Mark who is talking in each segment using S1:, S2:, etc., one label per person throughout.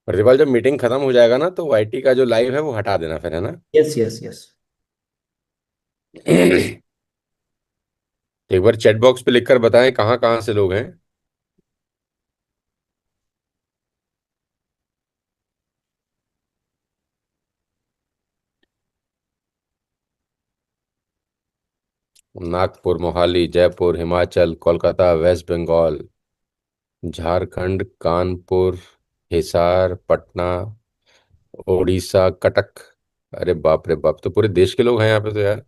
S1: प्रतिपाल, जब मीटिंग खत्म हो जाएगा ना तो आईटी का जो लाइव है वो हटा देना फिर, है ना?
S2: Yes yes yes.
S1: एक बार चैट बॉक्स पे लिखकर बताएं कहाँ कहाँ से लोग हैं। नागपुर, मोहाली, जयपुर, हिमाचल, कोलकाता, वेस्ट बंगाल, झारखंड, कानपुर, हिसार, पटना, उड़ीसा, कटक। अरे बाप रे बाप, तो पूरे देश के लोग हैं यहाँ पे तो यार।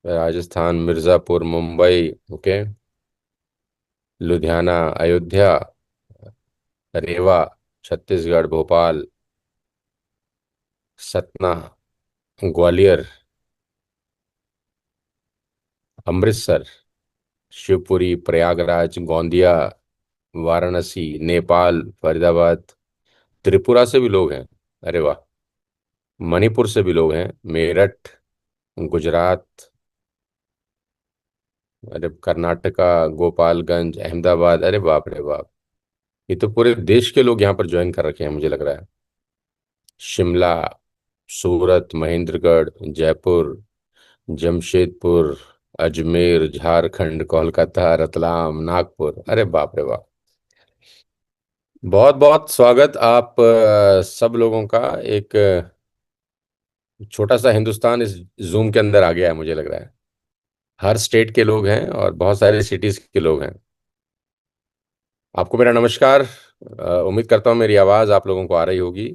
S1: राजस्थान, मिर्जापुर, मुंबई, ओके, लुधियाना, अयोध्या, रेवा, छत्तीसगढ़, भोपाल, सतना, ग्वालियर, अमृतसर, शिवपुरी, प्रयागराज, गोंदिया, वाराणसी, नेपाल, फरीदाबाद, त्रिपुरा से भी लोग हैं। अरे वाह। मणिपुर से भी लोग हैं, मेरठ, गुजरात, अरे कर्नाटका, गोपालगंज, अहमदाबाद, अरे बाप रे बाप। ये तो पूरे देश के लोग यहाँ पर ज्वाइन कर रखे हैं मुझे लग रहा है। शिमला, सूरत, महेंद्रगढ़, जयपुर, जमशेदपुर, अजमेर, झारखंड, कोलकाता, रतलाम, नागपुर, अरे बाप रे बाप। बहुत बहुत स्वागत आप सब लोगों का। एक छोटा सा हिंदुस्तान इस जूम के अंदर आ गया है मुझे लग रहा है। हर स्टेट के लोग हैं और बहुत सारे सिटीज के लोग हैं। आपको मेरा नमस्कार। उम्मीद करता हूँ मेरी आवाज़ आप लोगों को आ रही होगी।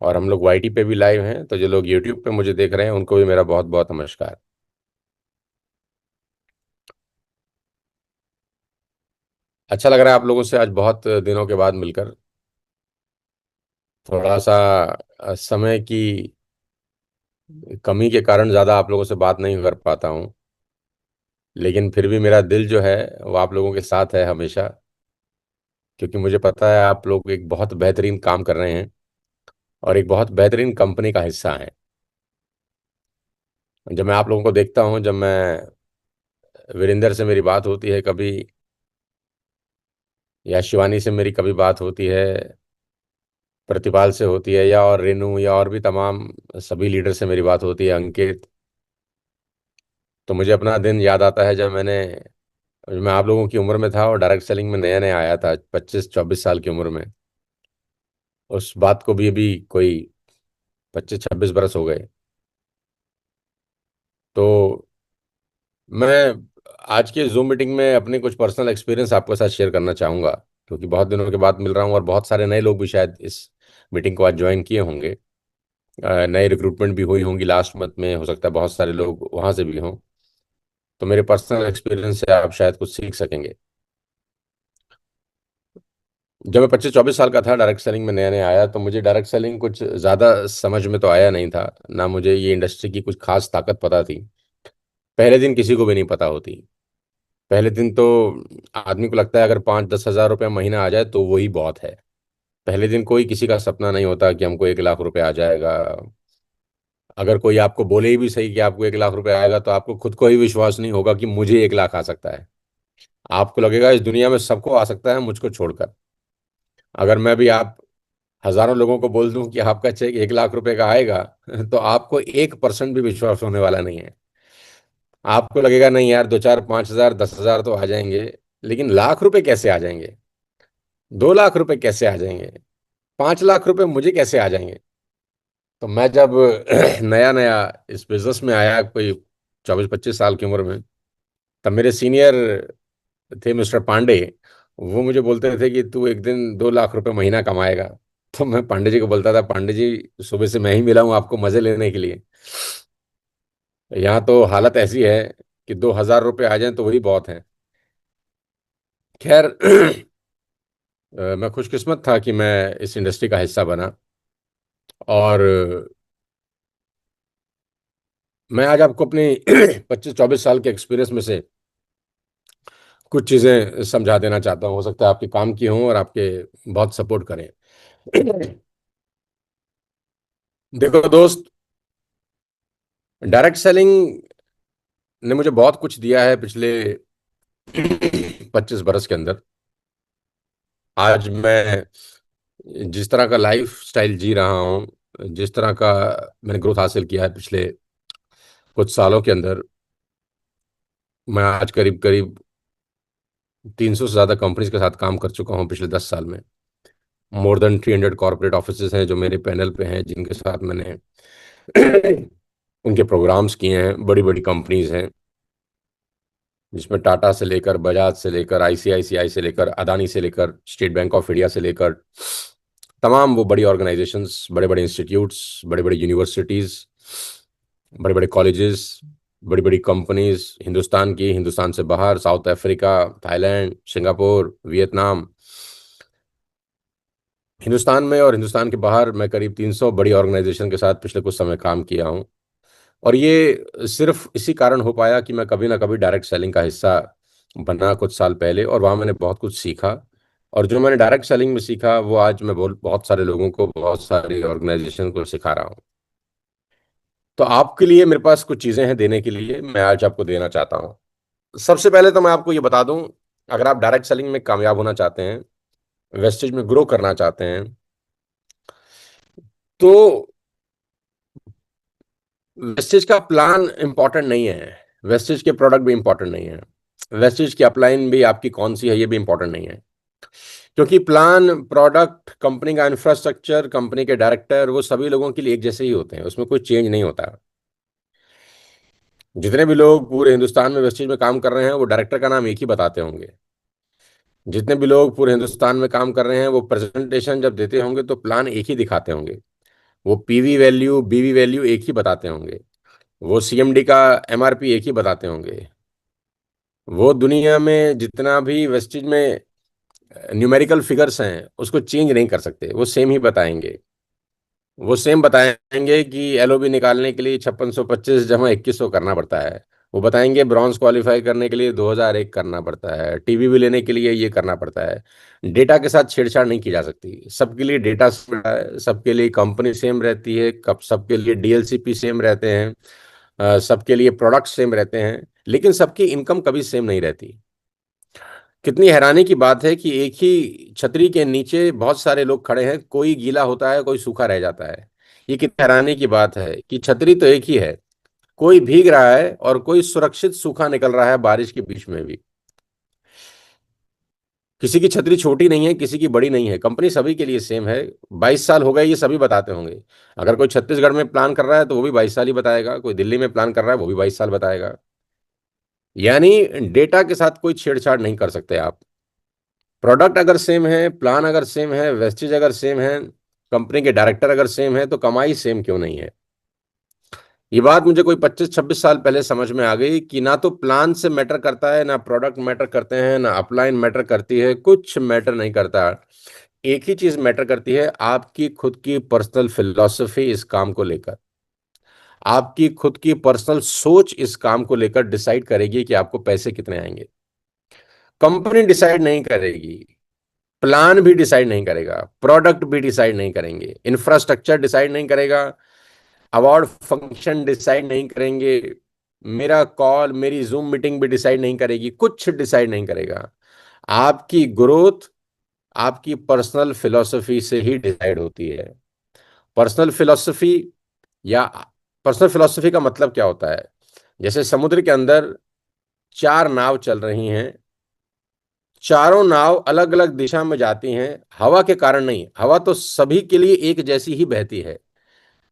S1: और हम लोग वाईटी पे भी लाइव हैं, तो जो लोग यूट्यूब पे मुझे देख रहे हैं उनको भी मेरा बहुत बहुत नमस्कार। अच्छा लग रहा है आप लोगों से आज बहुत दिनों के बाद मिलकर। थोड़ा सा समय की कमी के कारण ज़्यादा आप लोगों से बात नहीं कर पाता हूँ। लेकिन फिर भी मेरा दिल जो है वो आप लोगों के साथ है हमेशा। क्योंकि मुझे पता है आप लोग एक बहुत बेहतरीन काम कर रहे हैं और एक बहुत बेहतरीन कंपनी का हिस्सा हैं। जब मैं आप लोगों को देखता हूँ, जब मैं वीरेंद्र से मेरी बात होती है कभी, या शिवानी से मेरी कभी बात होती है, प्रतिपाल से होती है, या और रेनू, या और भी तमाम सभी लीडर से मेरी बात होती है, अंकित, तो मुझे अपना दिन याद आता है जब मैं आप लोगों की उम्र में था और डायरेक्ट सेलिंग में नया नया आया था, 25-24 साल की उम्र में। उस बात को भी अभी कोई 25-26 बरस हो गए। तो मैं आज के जूम मीटिंग में अपने कुछ पर्सनल एक्सपीरियंस आपके साथ शेयर करना चाहूँगा। क्योंकि बहुत दिनों के बाद मिल रहा हूँ और बहुत सारे नए लोग भी शायद इस मीटिंग को आज ज्वाइन किए होंगे। नए रिक्रूटमेंट भी हुई होंगी लास्ट मंथ में, हो सकता है बहुत सारे लोग वहाँ से भी हों। तो मेरे पर्सनल एक्सपीरियंस से आप शायद कुछ सीख सकेंगे। जब मैं 25-24 साल का था, डायरेक्ट सेलिंग में नया नया आया, तो मुझे डायरेक्ट सेलिंग कुछ ज़्यादा समझ में तो आया नहीं था। ना मुझे ये इंडस्ट्री की कुछ खास ताकत पता थी। पहले दिन किसी को भी नहीं पता होती। पहले दिन तो आदमी को लगता है अगर 5-10 हज़ार रुपये महीना आ जाए तो वही बहुत है। पहले दिन कोई किसी का सपना नहीं होता कि हमको 1 लाख रुपए आ जाएगा। अगर कोई आपको बोले ही भी सही कि आपको 1 लाख रुपए आएगा, तो आपको खुद को ही विश्वास नहीं होगा कि मुझे 1 लाख आ सकता है। आपको लगेगा इस दुनिया में सबको आ सकता है मुझको छोड़कर। अगर मैं भी आप हजारों लोगों को बोल दूं कि आपका चेक 1 लाख रुपए का आएगा, तो आपको 1% भी विश्वास होने वाला नहीं है। आपको लगेगा नहीं यार, 2-4-5 हजार 10 हजार तो आ जाएंगे, लेकिन लाख रुपए कैसे आ जाएंगे? 2 लाख रुपए कैसे आ जाएंगे? 5 लाख रुपए मुझे कैसे आ जाएंगे? तो मैं जब नया नया इस बिजनेस में आया, कोई 24-25 साल की उम्र में, तब मेरे सीनियर थे मिस्टर पांडे। वो मुझे बोलते थे कि तू एक दिन 2 लाख रुपए महीना कमाएगा। तो मैं पांडे जी को बोलता था, पांडे जी सुबह से मैं ही मिला हूं आपको मजे लेने के लिए। यहाँ तो हालत ऐसी है कि 2 हजार रुपये आ जाएं तो वही बहुत है। खैर, मैं खुशकिस्मत था कि मैं इस इंडस्ट्री का हिस्सा बना। और मैं आज आपको अपनी 25-24 साल के एक्सपीरियंस में से कुछ चीज़ें समझा देना चाहता हूँ। हो सकता है आपके काम की हों और आपके बहुत सपोर्ट करें। देखो दोस्त, डायरेक्ट सेलिंग ने मुझे बहुत कुछ दिया है पिछले 25 बरस के अंदर। आज मैं जिस तरह का लाइफ स्टाइल जी रहा हूँ, जिस तरह का मैंने ग्रोथ हासिल किया है पिछले कुछ सालों के अंदर, मैं आज करीब करीब 300 से ज़्यादा कंपनीज के साथ काम कर चुका हूँ पिछले 10 साल में। मोर देन 300 कॉर्पोरेट ऑफिसेज हैं जो मेरे पैनल पे हैं, जिनके साथ मैंने उनके प्रोग्राम्स किए हैं। बड़ी बड़ी कंपनीज हैं जिसमें टाटा से लेकर, बजाज से लेकर, आईसीआईसीआई से लेकर, अदानी से लेकर, स्टेट बैंक ऑफ इंडिया से लेकर, तमाम वो बड़ी ऑर्गेनाइजेशंस, बड़े बड़े इंस्टीट्यूट्स, बड़े बड़े यूनिवर्सिटीज़, बड़े बड़े कॉलेजेस, बड़ी बड़ी कंपनीज, हिंदुस्तान की, हिंदुस्तान से बाहर, south Africa, Thailand, Singapore, Vietnam. Hindustan में और हिंदुस्तान के बाहर मैं करीब 300 बड़ी ऑर्गेनाइजेशन के साथ पिछले कुछ समय काम किया हूँ। और ये सिर्फ इसी कारण हो पाया कि मैं कभी ना कभी डायरेक्ट सेलिंग का हिस्सा बना कुछ साल पहले, और वहाँ मैंने बहुत कुछ सीखा। और जो मैंने डायरेक्ट सेलिंग में सीखा वो आज मैं बहुत सारे लोगों को, बहुत सारी ऑर्गेनाइजेशन को सिखा रहा हूँ। तो आपके लिए मेरे पास कुछ चीज़ें हैं देने के लिए, मैं आज आपको देना चाहता हूँ। सबसे पहले तो मैं आपको ये बता दूं, अगर आप डायरेक्ट सेलिंग में कामयाब होना चाहते हैं, वेस्टेज में ग्रो करना चाहते हैं, तो वेस्टेज का प्लान इंपॉर्टेंट नहीं है। वेस्टेज के प्रोडक्ट भी इंपॉर्टेंट नहीं है। वेस्टेज की अपलाइन भी आपकी कौन सी है ये भी इंपॉर्टेंट नहीं है। क्योंकि प्लान, प्रोडक्ट, कंपनी का इंफ्रास्ट्रक्चर, कंपनी के डायरेक्टर, वो सभी लोगों के लिए एक जैसे ही होते हैं, उसमें कोई चेंज नहीं होता। जितने भी लोग पूरे हिंदुस्तान में वेस्टेज में काम कर रहे हैं वो डायरेक्टर का नाम एक ही बताते होंगे। जितने भी लोग पूरे हिंदुस्तान में काम कर रहे हैं वो प्रेजेंटेशन जब देते होंगे तो प्लान एक ही दिखाते होंगे। वो पीवी वैल्यू, बीवी वैल्यू एक ही बताते होंगे। वो सीएमडी का एमआरपी एक ही बताते होंगे। वो दुनिया में जितना भी वेस्टेज में न्यूमेरिकल फिगर्स हैं उसको चेंज नहीं कर सकते, वो सेम ही बताएंगे। वो सेम बताएंगे कि एलओबी निकालने के लिए 5625 जमा 2100 करना पड़ता है। वो बताएंगे ब्रॉन्ज क्वालिफाई करने के लिए 2001 करना पड़ता है, टीवी लेने के लिए ये करना पड़ता है। डेटा के साथ छेड़छाड़ नहीं की जा सकती। सबके लिए डेटा सेम है, सबके लिए कंपनी सेम रहती है, कब सबके लिए डीएलसीपी सेम रहते हैं, सबके लिए प्रोडक्ट सेम रहते हैं, लेकिन सबकी इनकम कभी सेम नहीं रहती। कितनी हैरानी की बात है कि एक ही छतरी के नीचे बहुत सारे लोग खड़े हैं, कोई गीला होता है, कोई सूखा रह जाता है। ये कितनी हैरानी की बात है कि छतरी तो एक ही है, कोई भीग रहा है और कोई सुरक्षित सूखा निकल रहा है बारिश के बीच में भी। किसी की छतरी छोटी नहीं है, किसी की बड़ी नहीं है, कंपनी सभी के लिए सेम है। 22 साल हो गए ये सभी बताते होंगे। अगर कोई छत्तीसगढ़ में प्लान कर रहा है तो वो भी 22 साल ही बताएगा, कोई दिल्ली में प्लान कर रहा है वो भी 22 साल बताएगा। यानी डेटा के साथ कोई छेड़छाड़ नहीं कर सकते आप। प्रोडक्ट अगर सेम है, प्लान अगर सेम है, वेस्टेज अगर सेम है, कंपनी के डायरेक्टर अगर सेम है, तो कमाई सेम क्यों नहीं है? ये बात मुझे कोई 25-26 साल पहले समझ में आ गई कि ना तो प्लान से मैटर करता है, ना प्रोडक्ट मैटर करते हैं, ना अपलाइन मैटर करती है, कुछ मैटर नहीं करता। एक ही चीज मैटर करती है, आपकी खुद की पर्सनल फिलॉसफी इस काम को लेकर। आपकी खुद की पर्सनल सोच इस काम को लेकर डिसाइड करेगी कि आपको पैसे कितने आएंगे। कंपनी डिसाइड नहीं करेगी, प्लान भी डिसाइड नहीं करेगा, प्रोडक्ट भी डिसाइड नहीं करेंगे, इंफ्रास्ट्रक्चर डिसाइड नहीं करेगा, अवार्ड फंक्शन डिसाइड नहीं करेंगे, मेरा कॉल, मेरी जूम मीटिंग भी डिसाइड नहीं करेगी, कुछ डिसाइड नहीं करेगा। आपकी ग्रोथ आपकी पर्सनल फिलॉसफी से ही डिसाइड होती है। पर्सनल फिलॉसफी या पर्सनल फिलॉसफी का मतलब क्या होता है? जैसे समुद्र के अंदर चार नाव चल रही हैं, चारों नाव अलग अलग दिशा में जाती हैं, हवा के कारण नहीं, हवा तो सभी के लिए एक जैसी ही बहती है।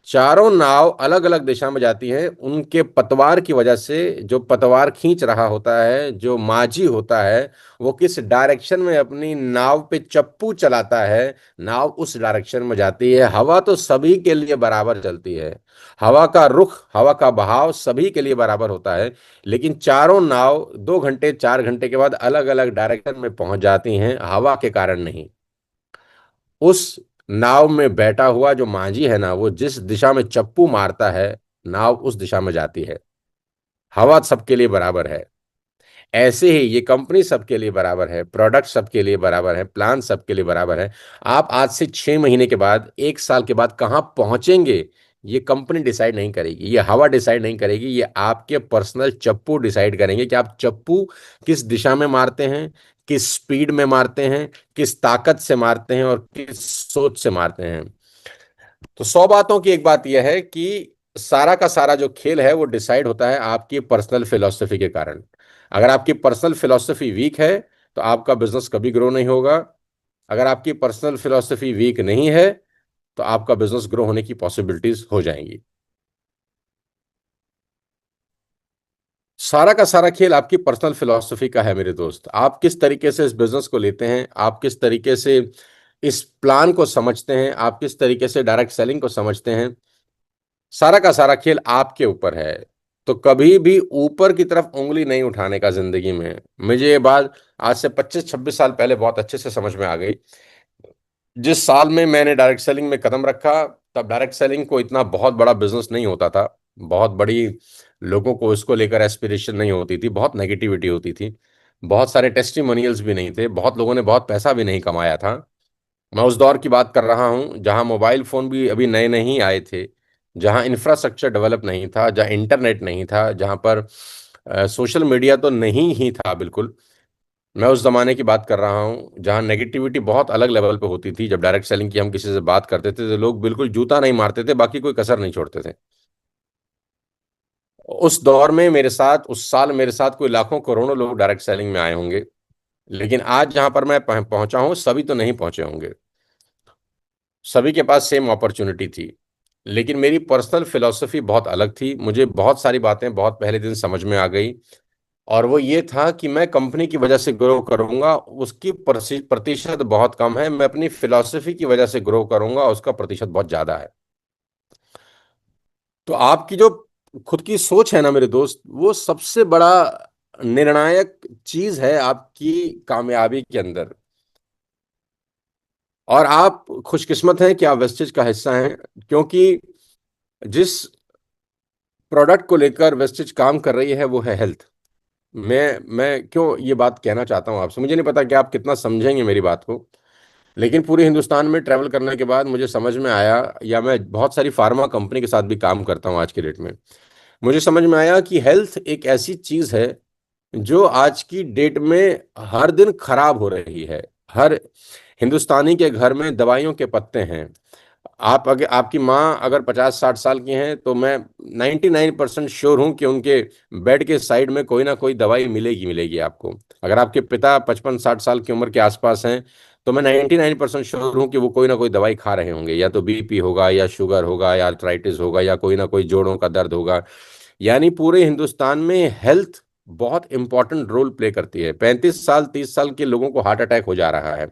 S1: चारों नाव अलग अलग दिशा में जाती हैं, उनके पतवार की वजह से। जो पतवार खींच रहा होता है, जो माझी होता है, वो किस डायरेक्शन में अपनी नाव पे चप्पू चलाता है, नाव उस डायरेक्शन में जाती है। हवा तो सभी के लिए बराबर चलती है, हवा का रुख, हवा का बहाव सभी के लिए बराबर होता है। लेकिन चारों नाव 2 घंटे 4 घंटे के बाद अलग अलग डायरेक्शन में पहुंच जाती हैं, हवा के कारण नहीं। उस नाव में बैठा हुआ जो मांझी है ना, वो जिस दिशा में चप्पू मारता है, नाव उस दिशा में जाती है। हवा सबके लिए बराबर है। ऐसे ही ये कंपनी सबके लिए बराबर है, प्रोडक्ट सबके लिए बराबर है, प्लान सबके लिए बराबर है। आप आज से 6 महीने के बाद, 1 साल के बाद कहां पहुंचेंगे ये कंपनी डिसाइड नहीं करेगी, ये हवा डिसाइड नहीं करेगी, ये आपके पर्सनल चप्पू डिसाइड करेंगे कि आप चप्पू किस दिशा में मारते हैं, किस स्पीड में मारते हैं, किस ताकत से मारते हैं और किस सोच से मारते हैं। तो 100 बातों की एक बात यह है कि सारा का सारा जो खेल है वो डिसाइड होता है आपकी पर्सनल फिलॉसफी के कारण। अगर आपकी पर्सनल फिलॉसफी वीक है तो आपका बिजनेस कभी ग्रो नहीं होगा। अगर आपकी पर्सनल फिलॉसफी वीक नहीं है तो आपका बिजनेस ग्रो होने की पॉसिबिलिटीज हो जाएंगी। सारा का सारा खेल आपकी पर्सनल फिलॉसफी का है मेरे दोस्त। आप किस तरीके से इस बिजनेस को लेते हैं, आप किस तरीके से इस प्लान को समझते हैं, आप किस तरीके से डायरेक्ट सेलिंग को समझते हैं, सारा का सारा खेल आपके ऊपर है। तो कभी भी ऊपर की तरफ उंगली नहीं उठाने का जिंदगी में। मुझे ये बात आज से 25-26 साल पहले बहुत अच्छे से समझ में आ गई। जिस साल में मैंने डायरेक्ट सेलिंग में कदम रखा, तब डायरेक्ट सेलिंग को इतना बहुत बड़ा बिजनेस नहीं होता था। बहुत बड़ी लोगों को इसको लेकर एस्पिरेशन नहीं होती थी, बहुत नेगेटिविटी होती थी, बहुत सारे टेस्टिमोनियल्स भी नहीं थे, बहुत लोगों ने बहुत पैसा भी नहीं कमाया था। मैं उस दौर की बात कर रहा हूं जहां मोबाइल फोन भी अभी नए नहीं आए थे, जहां इंफ्रास्ट्रक्चर डेवलप नहीं था, जहां इंटरनेट नहीं था, जहां पर सोशल मीडिया तो नहीं ही था बिल्कुल। मैं उस जमाने की बात कर रहा हूँ जहां नेगेटिविटी बहुत अलग लेवल पे होती थी। जब डायरेक्ट सेलिंग की हम किसी से बात करते थे तो लोग बिल्कुल जूता नहीं मारते थे, बाकी कोई कसर नहीं छोड़ते थे। उस दौर में मेरे साथ, उस साल मेरे साथ कोई लाखों करोड़ों लोग डायरेक्ट सेलिंग में आए होंगे। लेकिन आज जहां पर मैं पहुंचा हूं सभी तो नहीं पहुंचे होंगे, सभी के पास सेम अपॉर्चुनिटी थी। लेकिन मेरी पर्सनल फिलॉसफी बहुत अलग थी। मुझे बहुत सारी बातें बहुत पहले दिन समझ में आ गई, और वो ये था कि मैं कंपनी की वजह से ग्रो करूंगा उसकी प्रतिशत बहुत कम है, मैं अपनी फिलॉसफी की वजह से ग्रो करूंगा उसका प्रतिशत बहुत ज्यादा है। तो आपकी जो खुद की सोच है ना मेरे दोस्त, वो सबसे बड़ा निर्णायक चीज है आपकी कामयाबी के अंदर। और आप खुशकिस्मत हैं कि आप वेस्टेज का हिस्सा हैं, क्योंकि जिस प्रोडक्ट को लेकर वेस्टेज काम कर रही है वो है हेल्थ। मैं क्यों ये बात कहना चाहता हूँ आपसे, मुझे नहीं पता कि आप कितना समझेंगे मेरी बात को। लेकिन पूरे हिंदुस्तान में ट्रैवल करने के बाद मुझे समझ में आया, या मैं बहुत सारी फार्मा कंपनी के साथ भी काम करता हूँ आज के डेट में, मुझे समझ में आया कि हेल्थ एक ऐसी चीज है जो आज की डेट में हर दिन खराब हो रही है। हर हिंदुस्तानी के घर में दवाइयों के पत्ते हैं। आप अगर आपकी माँ अगर 50-60 साल की हैं तो मैं 99% श्योर हूं कि उनके बेड के साइड में कोई ना कोई दवाई मिलेगी मिलेगी आपको। अगर आपके पिता 55-60 साल की उम्र के आसपास हैं तो मैं 99% श्योर हूं कि वो कोई ना कोई दवाई खा रहे होंगे, या तो बीपी होगा, या शुगर होगा, या अर्थराइटिस होगा, या कोई ना कोई जोड़ों का दर्द होगा। यानी पूरे हिंदुस्तान में हेल्थ बहुत इंपॉर्टेंट रोल प्ले करती है। 35 साल 30 साल के लोगों को हार्ट अटैक हो जा रहा है।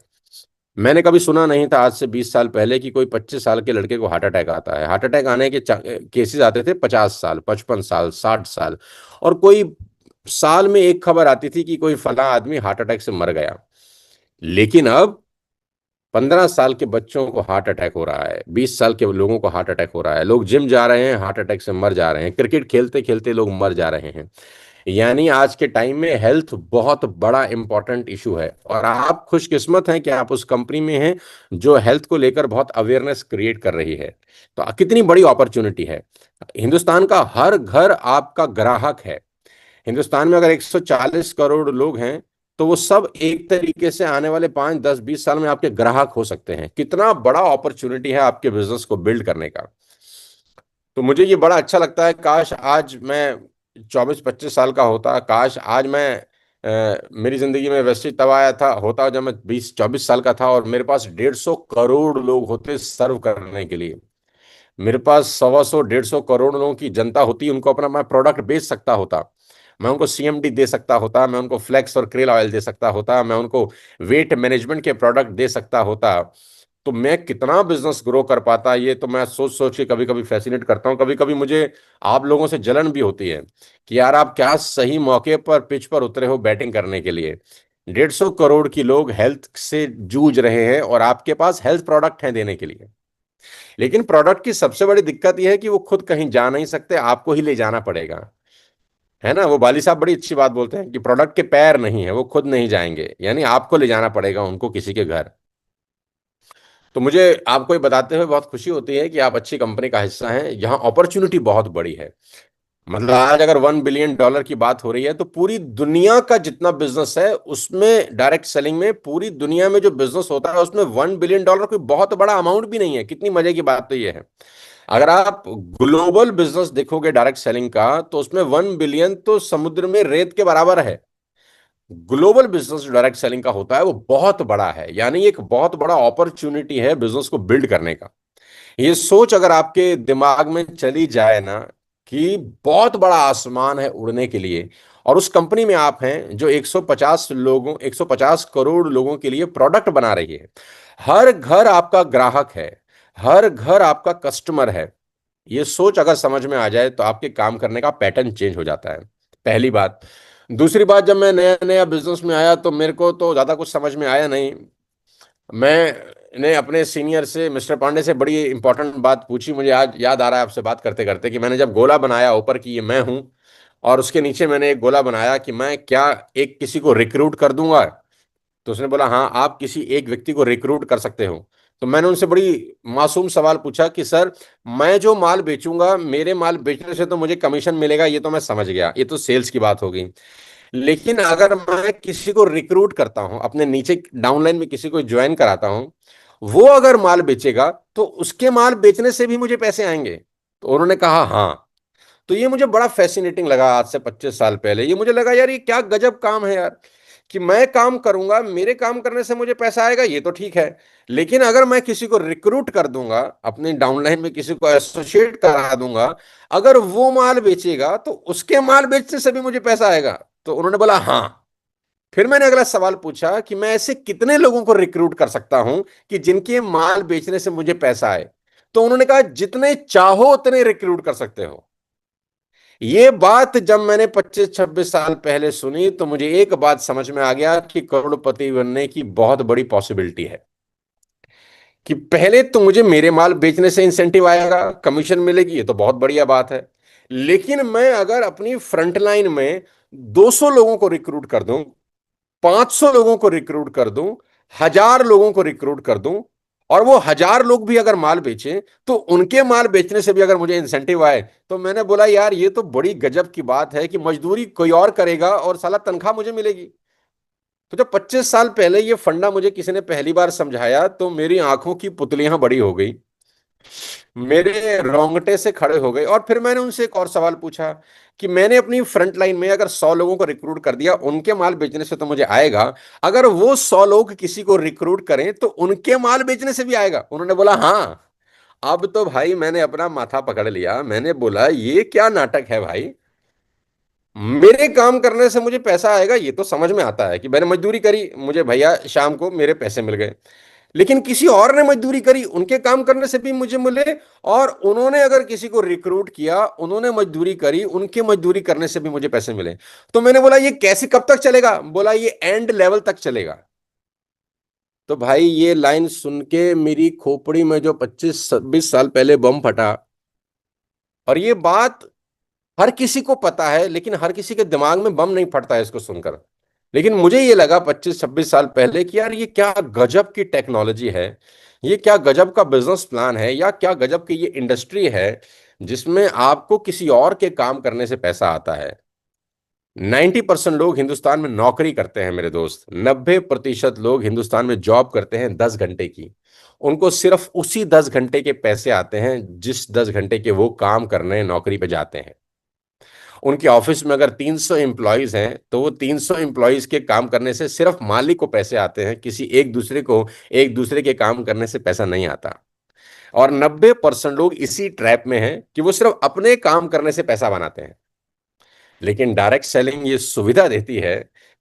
S1: मैंने कभी सुना नहीं था आज से 20 साल पहले कि कोई 25 साल के लड़के को हार्ट अटैक आता है। हार्ट अटैक आने के केसेस आते थे 50 साल, 55 साल, 60 साल। और कोई साल में एक खबर आती थी कि कोई फला आदमी हार्ट अटैक से मर गया। लेकिन अब 15 साल के बच्चों को हार्ट अटैक हो रहा है, 20 साल के लोगों को हार्ट अटैक हो रहा है, लोग जिम जा रहे हैं हार्ट अटैक से मर जा रहे हैं, क्रिकेट खेलते खेलते लोग मर जा रहे हैं। यानी आज के टाइम में हेल्थ बहुत बड़ा इंपॉर्टेंट इशू है, और आप खुशकिस्मत हैं कि आप उस कंपनी में हैं जो हेल्थ को लेकर बहुत अवेयरनेस क्रिएट कर रही है। तो कितनी बड़ी अपॉर्चुनिटी है। हिंदुस्तान का हर घर आपका ग्राहक है। हिंदुस्तान में अगर 140 करोड़ लोग हैं तो वो सब एक तरीके से आने वाले 5-10-20 साल में आपके ग्राहक हो सकते हैं। कितना बड़ा अपॉर्चुनिटी है आपके बिजनेस को बिल्ड करने का। तो मुझे ये बड़ा अच्छा लगता है। काश आज मैं 24-25 साल का होता, काश आज मैं मेरी जिंदगी में वैसे तब आया था होता जब मैं 20-24 साल का था, और मेरे पास 150 करोड़ लोग होते सर्व करने के लिए। मेरे पास 100-150 करोड़ लोगों की जनता होती, उनको अपना मैं प्रोडक्ट बेच सकता होता। मैं उनको सीएमडी दे सकता होता, मैं उनको फ्लेक्स और क्रेल ऑयल दे सकता होता, मैं उनको वेट मैनेजमेंट के प्रोडक्ट दे सकता होता। तो मैं कितना बिजनेस ग्रो कर पाता, ये तो मैं सोच सोच के कभी कभी फैसिनेट करता हूँ। कभी कभी मुझे आप लोगों से जलन भी होती है कि यार आप क्या सही मौके पर पिच पर उतरे हो बैटिंग करने के लिए। 150 करोड़ की लोग हेल्थ से जूझ रहे हैं और आपके पास हेल्थ प्रोडक्ट हैं देने के लिए। लेकिन प्रोडक्ट की सबसे बड़ी दिक्कत यह है कि वो खुद कहीं जा नहीं सकते, आपको ही ले जाना पड़ेगा। है ना, वो बाली साहब बड़ी अच्छी बात बोलते हैं कि प्रोडक्ट के पैर नहीं है, वो खुद नहीं जाएंगे, यानी आपको ले जाना पड़ेगा उनको किसी के घर। तो मुझे आपको ये बताते हुए बहुत खुशी होती है कि आप अच्छी कंपनी का हिस्सा हैं, यहाँ अपॉर्चुनिटी बहुत बड़ी है। मतलब आज अगर $1 बिलियन की बात हो रही है, तो पूरी दुनिया का जितना बिजनेस है उसमें, डायरेक्ट सेलिंग में पूरी दुनिया में जो बिजनेस होता है उसमें $1 बिलियन कोई बहुत बड़ा अमाउंट भी नहीं है। कितनी मजे की बात तो ये है। अगर आप ग्लोबल बिजनेस देखोगे डायरेक्ट सेलिंग का, तो उसमें 1 बिलियन तो समुद्र में रेत के बराबर है। ग्लोबल बिजनेस जो डायरेक्ट सेलिंग का होता है वो बहुत बड़ा है, यानी एक बहुत बड़ा अपॉर्चुनिटी है बिजनेस को बिल्ड करने का। ये सोच अगर आपके दिमाग में चली जाए ना, कि बहुत बड़ा आसमान है उड़ने के लिए, और उस कंपनी में आप हैं जो 150 करोड़ लोगों के लिए प्रोडक्ट बना रही है। हर घर आपका ग्राहक है, हर घर आपका कस्टमर है। ये सोच अगर समझ में आ जाए तो आपके काम करने का पैटर्न चेंज हो जाता है। पहली बात। दूसरी बात, जब मैं नया नया बिजनेस में आया तो मेरे को तो ज्यादा कुछ समझ में आया नहीं। मैंने अपने सीनियर से, मिस्टर पांडे से, बड़ी इंपॉर्टेंट बात पूछी। मुझे आज याद आ रहा है आपसे बात करते करते, कि मैंने जब गोला बनाया ऊपर की ये मैं हूं, और उसके नीचे मैंने एक गोला बनाया कि मैं क्या एक किसी को रिक्रूट कर दूंगा। तो उसने बोला हाँ, आप किसी एक व्यक्ति को रिक्रूट कर सकते हो। तो मैंने उनसे बड़ी मासूम सवाल पूछा कि सर, मैं जो माल बेचूंगा, मेरे माल बेचने से तो मुझे कमीशन मिलेगा, ये तो मैं समझ गया, ये तो सेल्स की बात हो गई। लेकिन अगर मैं किसी को रिक्रूट करता हूं, अपने नीचे डाउनलाइन में किसी को ज्वाइन कराता हूं, वो अगर माल बेचेगा तो उसके माल बेचने से भी मुझे पैसे आएंगे। तो उन्होंने कहा हाँ। तो ये मुझे बड़ा फैसिनेटिंग लगा। आज से 25 साल पहले ये मुझे लगा, यार ये क्या गजब काम है यार, कि मैं काम करूंगा, मेरे काम करने से मुझे पैसा आएगा, ये तो ठीक है। लेकिन अगर मैं किसी को रिक्रूट कर दूंगा, अपनी डाउनलाइन में किसी को एसोसिएट करा दूंगा, अगर वो माल बेचेगा तो उसके माल बेचने से भी मुझे पैसा आएगा। तो उन्होंने बोला हाँ। फिर मैंने अगला सवाल पूछा कि मैं ऐसे कितने लोगों को रिक्रूट कर सकता हूं कि जिनके माल बेचने से मुझे पैसा आए। तो उन्होंने कहा जितने चाहो उतने रिक्रूट कर सकते हो। ये बात जब मैंने 25-26 साल पहले सुनी तो मुझे एक बात समझ में आ गया कि करोड़पति बनने की बहुत बड़ी पॉसिबिलिटी है। कि पहले तो मुझे मेरे माल बेचने से इंसेंटिव आएगा, कमीशन मिलेगी, ये तो बहुत बढ़िया बात है। लेकिन मैं अगर अपनी फ्रंट लाइन में 200 लोगों को रिक्रूट कर दूं, 500 लोगों को रिक्रूट कर दूं, 1000 लोगों को रिक्रूट कर दूं, और वो 1000 लोग भी अगर माल बेचें, तो उनके माल बेचने से भी अगर मुझे इंसेंटिव आए, तो मैंने बोला यार ये तो बड़ी गजब की बात है कि मजदूरी कोई और करेगा और साला तनख्वाह मुझे मिलेगी। तो जब 25 साल पहले ये फंडा मुझे किसी ने पहली बार समझाया, तो मेरी आंखों की पुतलियां बड़ी हो गई, मेरे रोंगटे से खड़े हो गए। और फिर मैंने उनसे एक और सवाल पूछा कि मैंने अपनी फ्रंट लाइन में अगर 100 लोगों को रिक्रूट कर दिया, उनके माल बेचने से तो मुझे आएगा, अगर वो 100 लोग किसी को रिक्रूट करें तो उनके माल बेचने से भी आएगा। उन्होंने बोला हाँ। अब तो भाई मैंने अपना माथा पकड़ लिया, मैंने बोला ये क्या नाटक है भाई। मेरे काम करने से मुझे पैसा आएगा, ये तो समझ में आता है कि मैंने मजदूरी करी, मुझे भैया शाम को मेरे पैसे मिल गए। लेकिन किसी और ने मजदूरी करी, उनके काम करने से भी मुझे मिले, और उन्होंने अगर किसी को रिक्रूट किया, उन्होंने मजदूरी करी, उनके मजदूरी करने से भी मुझे पैसे मिले। तो मैंने बोला ये कैसे, कब तक चलेगा? बोला ये एंड लेवल तक चलेगा। तो भाई ये लाइन सुन के मेरी खोपड़ी में जो 25-26 साल पहले बम फटा, और ये बात हर किसी को पता है, लेकिन हर किसी के दिमाग में बम नहीं फटता है इसको सुनकर। लेकिन मुझे ये लगा 25-26 साल पहले कि यार ये क्या गजब की टेक्नोलॉजी है, ये क्या गजब का बिजनेस प्लान है, या क्या गजब की ये इंडस्ट्री है जिसमें आपको किसी और के काम करने से पैसा आता है। 90% लोग हिंदुस्तान में नौकरी करते हैं मेरे दोस्त, 90% लोग हिंदुस्तान में जॉब करते हैं 10 घंटे की। उनको सिर्फ उसी 10 घंटे के पैसे आते हैं जिस 10 घंटे के वो काम करने नौकरी पे जाते हैं। उनके ऑफिस में अगर 300 एम्प्लॉयज हैं, तो वो 300 एम्प्लॉयज के काम करने से सिर्फ मालिक को पैसे आते हैं, किसी एक दूसरे के काम करने से पैसा नहीं आता। और 90% लोग इसी ट्रैप में हैं कि वो सिर्फ अपने काम करने से पैसा बनाते हैं। लेकिन डायरेक्ट सेलिंग ये सुविधा देती है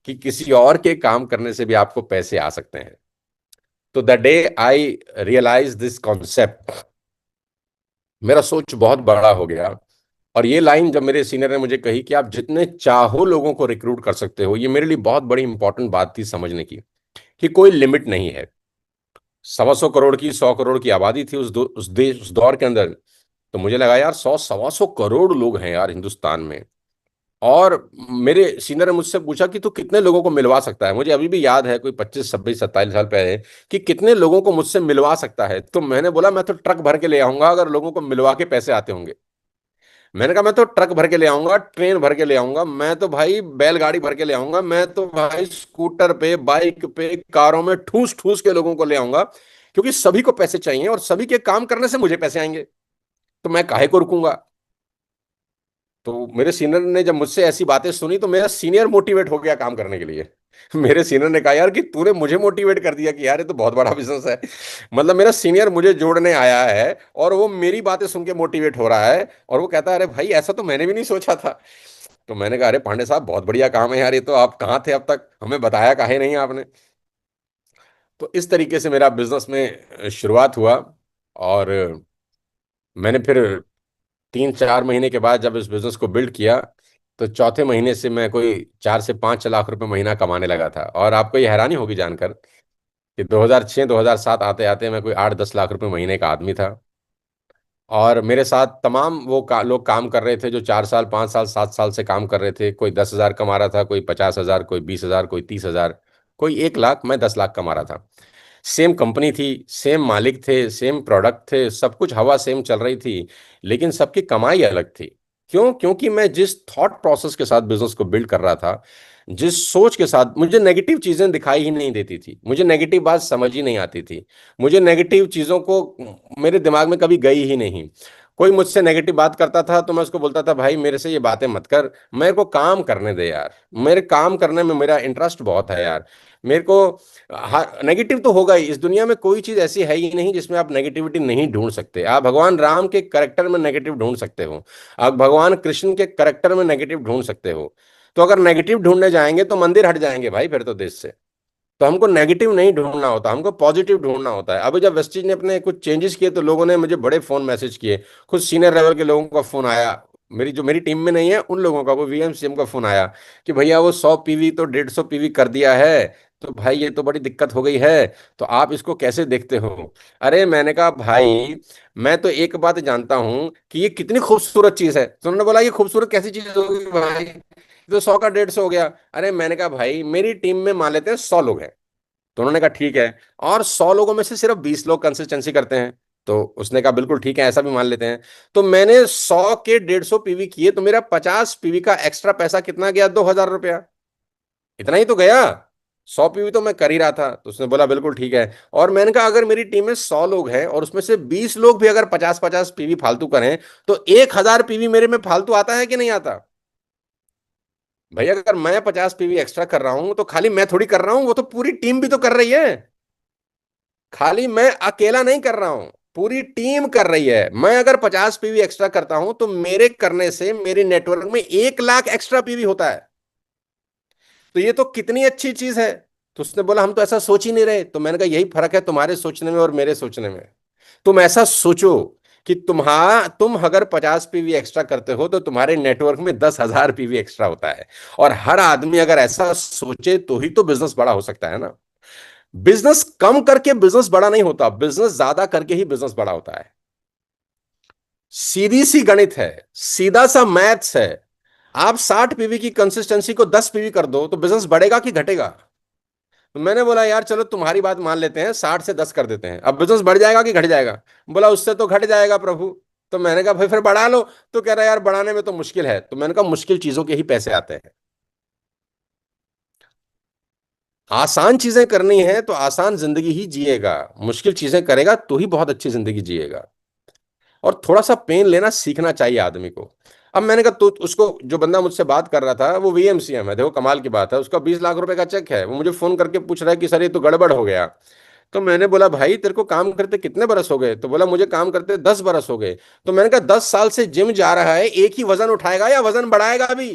S1: कि किसी और के काम करने से भी आपको पैसे आ सकते हैं। तो the day I realise this concept, मेरा सोच बहुत बड़ा हो गया। और ये लाइन जब मेरे सीनियर ने मुझे कही कि आप जितने चाहो लोगों को रिक्रूट कर सकते हो, ये मेरे लिए बहुत बड़ी इंपॉर्टेंट बात थी समझने की, कि कोई लिमिट नहीं है। 125 करोड़ की, 100 करोड़ की आबादी थी उस दौर के अंदर। तो मुझे लगा यार 100 125 करोड़ लोग हैं यार हिंदुस्तान में। और मेरे सीनियर ने मुझसे पूछा कि तू कितने लोगों को मिलवा सकता है। मुझे अभी भी याद है, कोई 25 26 27 साल पहले, कि कितने लोगों को मुझसे मिलवा सकता है। तो मैंने बोला मैं तो ट्रक भर के ले आऊंगा अगर लोगों को मिलवा के पैसे आते होंगे। मैंने कहा मैं तो ट्रक भर के ले आऊंगा, ट्रेन भर के ले आऊंगा, मैं तो भाई बैलगाड़ी भर के ले आऊंगा, मैं तो भाई स्कूटर पे, बाइक पे, कारों में ठूस ठूस के लोगों को ले आऊंगा, क्योंकि सभी को पैसे चाहिए और सभी के काम करने से मुझे पैसे आएंगे। तो मैं काहे को रुकूंगा। तो मेरे सीनियर ने जब मुझसे ऐसी बातें सुनी तो मेरा सीनियर मोटिवेट हो गया काम करने के लिए। मेरे सीनियर ने कहा यार कि तूने मुझे मोटिवेट कर दिया कि यार ये तो बहुत बड़ा बिजनेस है। मतलब मेरा सीनियर मुझे जोड़ने आया है और वो मेरी बातें सुन के मोटिवेट हो रहा है, और वो कहता है अरे भाई ऐसा तो मैंने भी नहीं सोचा था। तो मैंने कहा अरे पांडे साहब बहुत बढ़िया काम है यार, ये तो आप कहाँ थे अब तक, हमें बताया काहे नहीं आपने। तो इस तरीके से मेरा बिजनेस में शुरुआत हुआ। और मैंने फिर 3 4 महीने के बाद जब इस बिजनेस को बिल्ड किया, तो चौथे महीने से मैं कोई 4 से 5 लाख रुपए महीना कमाने लगा था। और आपको ये हैरानी होगी जानकर कि 2006 2007 आते आते मैं कोई 8 10 लाख रुपए महीने का आदमी था। और मेरे साथ तमाम वो लोग काम कर रहे थे जो 4 साल 5 साल 7 साल से काम कर रहे थे। कोई 10 हजार कमा रहा था, कोई 50 हजार, कोई 20 हजार, कोई 30 हजार, कोई 1 लाख, मैं 10 लाख कमा रहा था। सेम कंपनी थी, सेम मालिक थे, सेम प्रोडक्ट थे, सब कुछ हवा सेम चल रही थी, लेकिन सबकी कमाई अलग थी। क्यों? क्योंकि मैं जिस थॉट प्रोसेस के साथ बिजनेस को बिल्ड कर रहा था, जिस सोच के साथ, मुझे नेगेटिव चीजें दिखाई ही नहीं देती थी, मुझे नेगेटिव बात समझ ही नहीं आती थी, मुझे नेगेटिव चीजों को मेरे दिमाग में कभी गई ही नहीं। कोई मुझसे नेगेटिव बात करता था तो मैं उसको बोलता था भाई मेरे से ये बातें मत कर, मेरे को काम करने दे यार, मेरे काम करने में मेरा इंटरेस्ट बहुत है यार, मेरे को। हाँ, नेगेटिव तो होगा ही, इस दुनिया में कोई चीज ऐसी है ही नहीं जिसमें आप नेगेटिविटी नहीं ढूंढ सकते। आप भगवान राम के करेक्टर में नेगेटिव ढूंढ सकते हो, आप भगवान कृष्ण के करेक्टर में नेगेटिव ढूंढ सकते हो। तो अगर नेगेटिव ढूंढने जाएंगे तो मंदिर हट जाएंगे भाई फिर तो देश से। तो हमको नेगेटिव नहीं ढूंढना होता, हमको पॉजिटिव ढूंढना होता है। अभी जब वेस्टीज ने अपने कुछ चेंजेस किए तो लोगों ने मुझे बड़े फोन मैसेज किए, कुछ सीनियर लेवल के लोगों का फोन आया, मेरी टीम में नहीं है उन लोगों का, वो वीएमसीएम का फोन आया कि भैया वो 100 पीवी तो 150 पीवी कर दिया है, तो भाई ये तो बड़ी दिक्कत हो गई है, तो आप इसको कैसे देखते हो। अरे मैंने कहा भाई मैं तो एक बात जानता हूं कि ये कितनी खूबसूरत चीज है। तो उन्होंने बोला ये खूबसूरत कैसी चीज होगी भाई, ये तो 100 का 150 हो गया। अरे मैंने कहा भाई मेरी टीम में मान लेते हैं 100 लोग हैं। तो उन्होंने कहा ठीक है, और 100 लोगों में से सिर्फ 20 लोग कंसिस्टेंसी करते हैं। तो उसने कहा बिल्कुल ठीक है, ऐसा भी मान लेते हैं। तो मैंने 100 के 150 पीवी किए तो मेरा 50 पीवी का एक्स्ट्रा पैसा कितना गया? 2,000 रुपया। इतना ही तो गया। 100 पीवी तो मैं कर ही रहा था। तो उसने बोला बिल्कुल ठीक है। और मैंने कहा अगर मेरी टीम में 100 लोग हैं और उसमें से 20 लोग भी अगर 50 50 पीवी फालतू करें, तो 1,000 पीवी मेरे में फालतू आता है कि नहीं आता? भैया अगर मैं 50 पीवी एक्स्ट्रा कर रहा हूं तो खाली मैं थोड़ी कर रहा हूं, वो तो पूरी टीम भी तो कर रही है। खाली मैं अकेला नहीं कर रहा हूं, पूरी टीम कर रही है। मैं अगर 50 पीवी एक्स्ट्रा करता हूं तो मेरे करने से मेरे नेटवर्क में 1 लाख एक्स्ट्रा पीवी होता है। तो ये तो कितनी अच्छी चीज है। तो उसने बोला हम तो ऐसा सोच ही नहीं रहे। तो मैंने कहा यही फर्क है तुम्हारे सोचने में और मेरे सोचने में। तुम ऐसा सोचो कि तुम अगर 50 पीवी एक्स्ट्रा करते हो तो तुम्हारे नेटवर्क में 10,000 पीवी एक्स्ट्रा होता है। और हर आदमी अगर ऐसा सोचे तो ही तो बिजनेस बड़ा हो सकता है ना। बिजनेस कम करके बिजनेस बड़ा नहीं होता, बिजनेस ज्यादा करके ही बिजनेस बड़ा होता है। सीधी सी गणित है, सीधा सा मैथ्स है। आप 60 पीवी की कंसिस्टेंसी को 10 पीवी कर दो तो बिजनेस बढ़ेगा कि घटेगा? तो मैंने बोला यार चलो तुम्हारी बात मान लेते हैं, 60 से 10 कर देते हैं, अब बिजनेस बढ़ जाएगा कि घट जाएगा? बोला उससे तो घट जाएगा प्रभु। तो मैंने कहा भाई फिर बढ़ा लो। तो कह रहा यार बढ़ाने में तो मुश्किल है। तो मैंने कहा मुश्किल चीजों के ही पैसे आते हैं। आसान चीजें करनी है तो आसान जिंदगी ही जिएगा, मुश्किल चीजें करेगा तो ही बहुत अच्छी जिंदगी जिएगा। और थोड़ा सा पेन लेना सीखना चाहिए आदमी को। अब मैंने कहा तो उसको, जो बंदा मुझसे बात कर रहा था वो वीएमसीएम है, देखो कमाल की बात है, उसका 20 लाख रुपए का चेक है, वो मुझे फोन करके पूछ रहा है कि सर ये तो गड़बड़ हो गया। तो मैंने बोला भाई तेरे को काम करते कितने बरस हो गए? तो बोला मुझे काम करते 10 बरस हो गए। तो मैंने कहा 10 साल से जिम जा रहा है, एक ही वजन उठाएगा या वजन बढ़ाएगा अभी?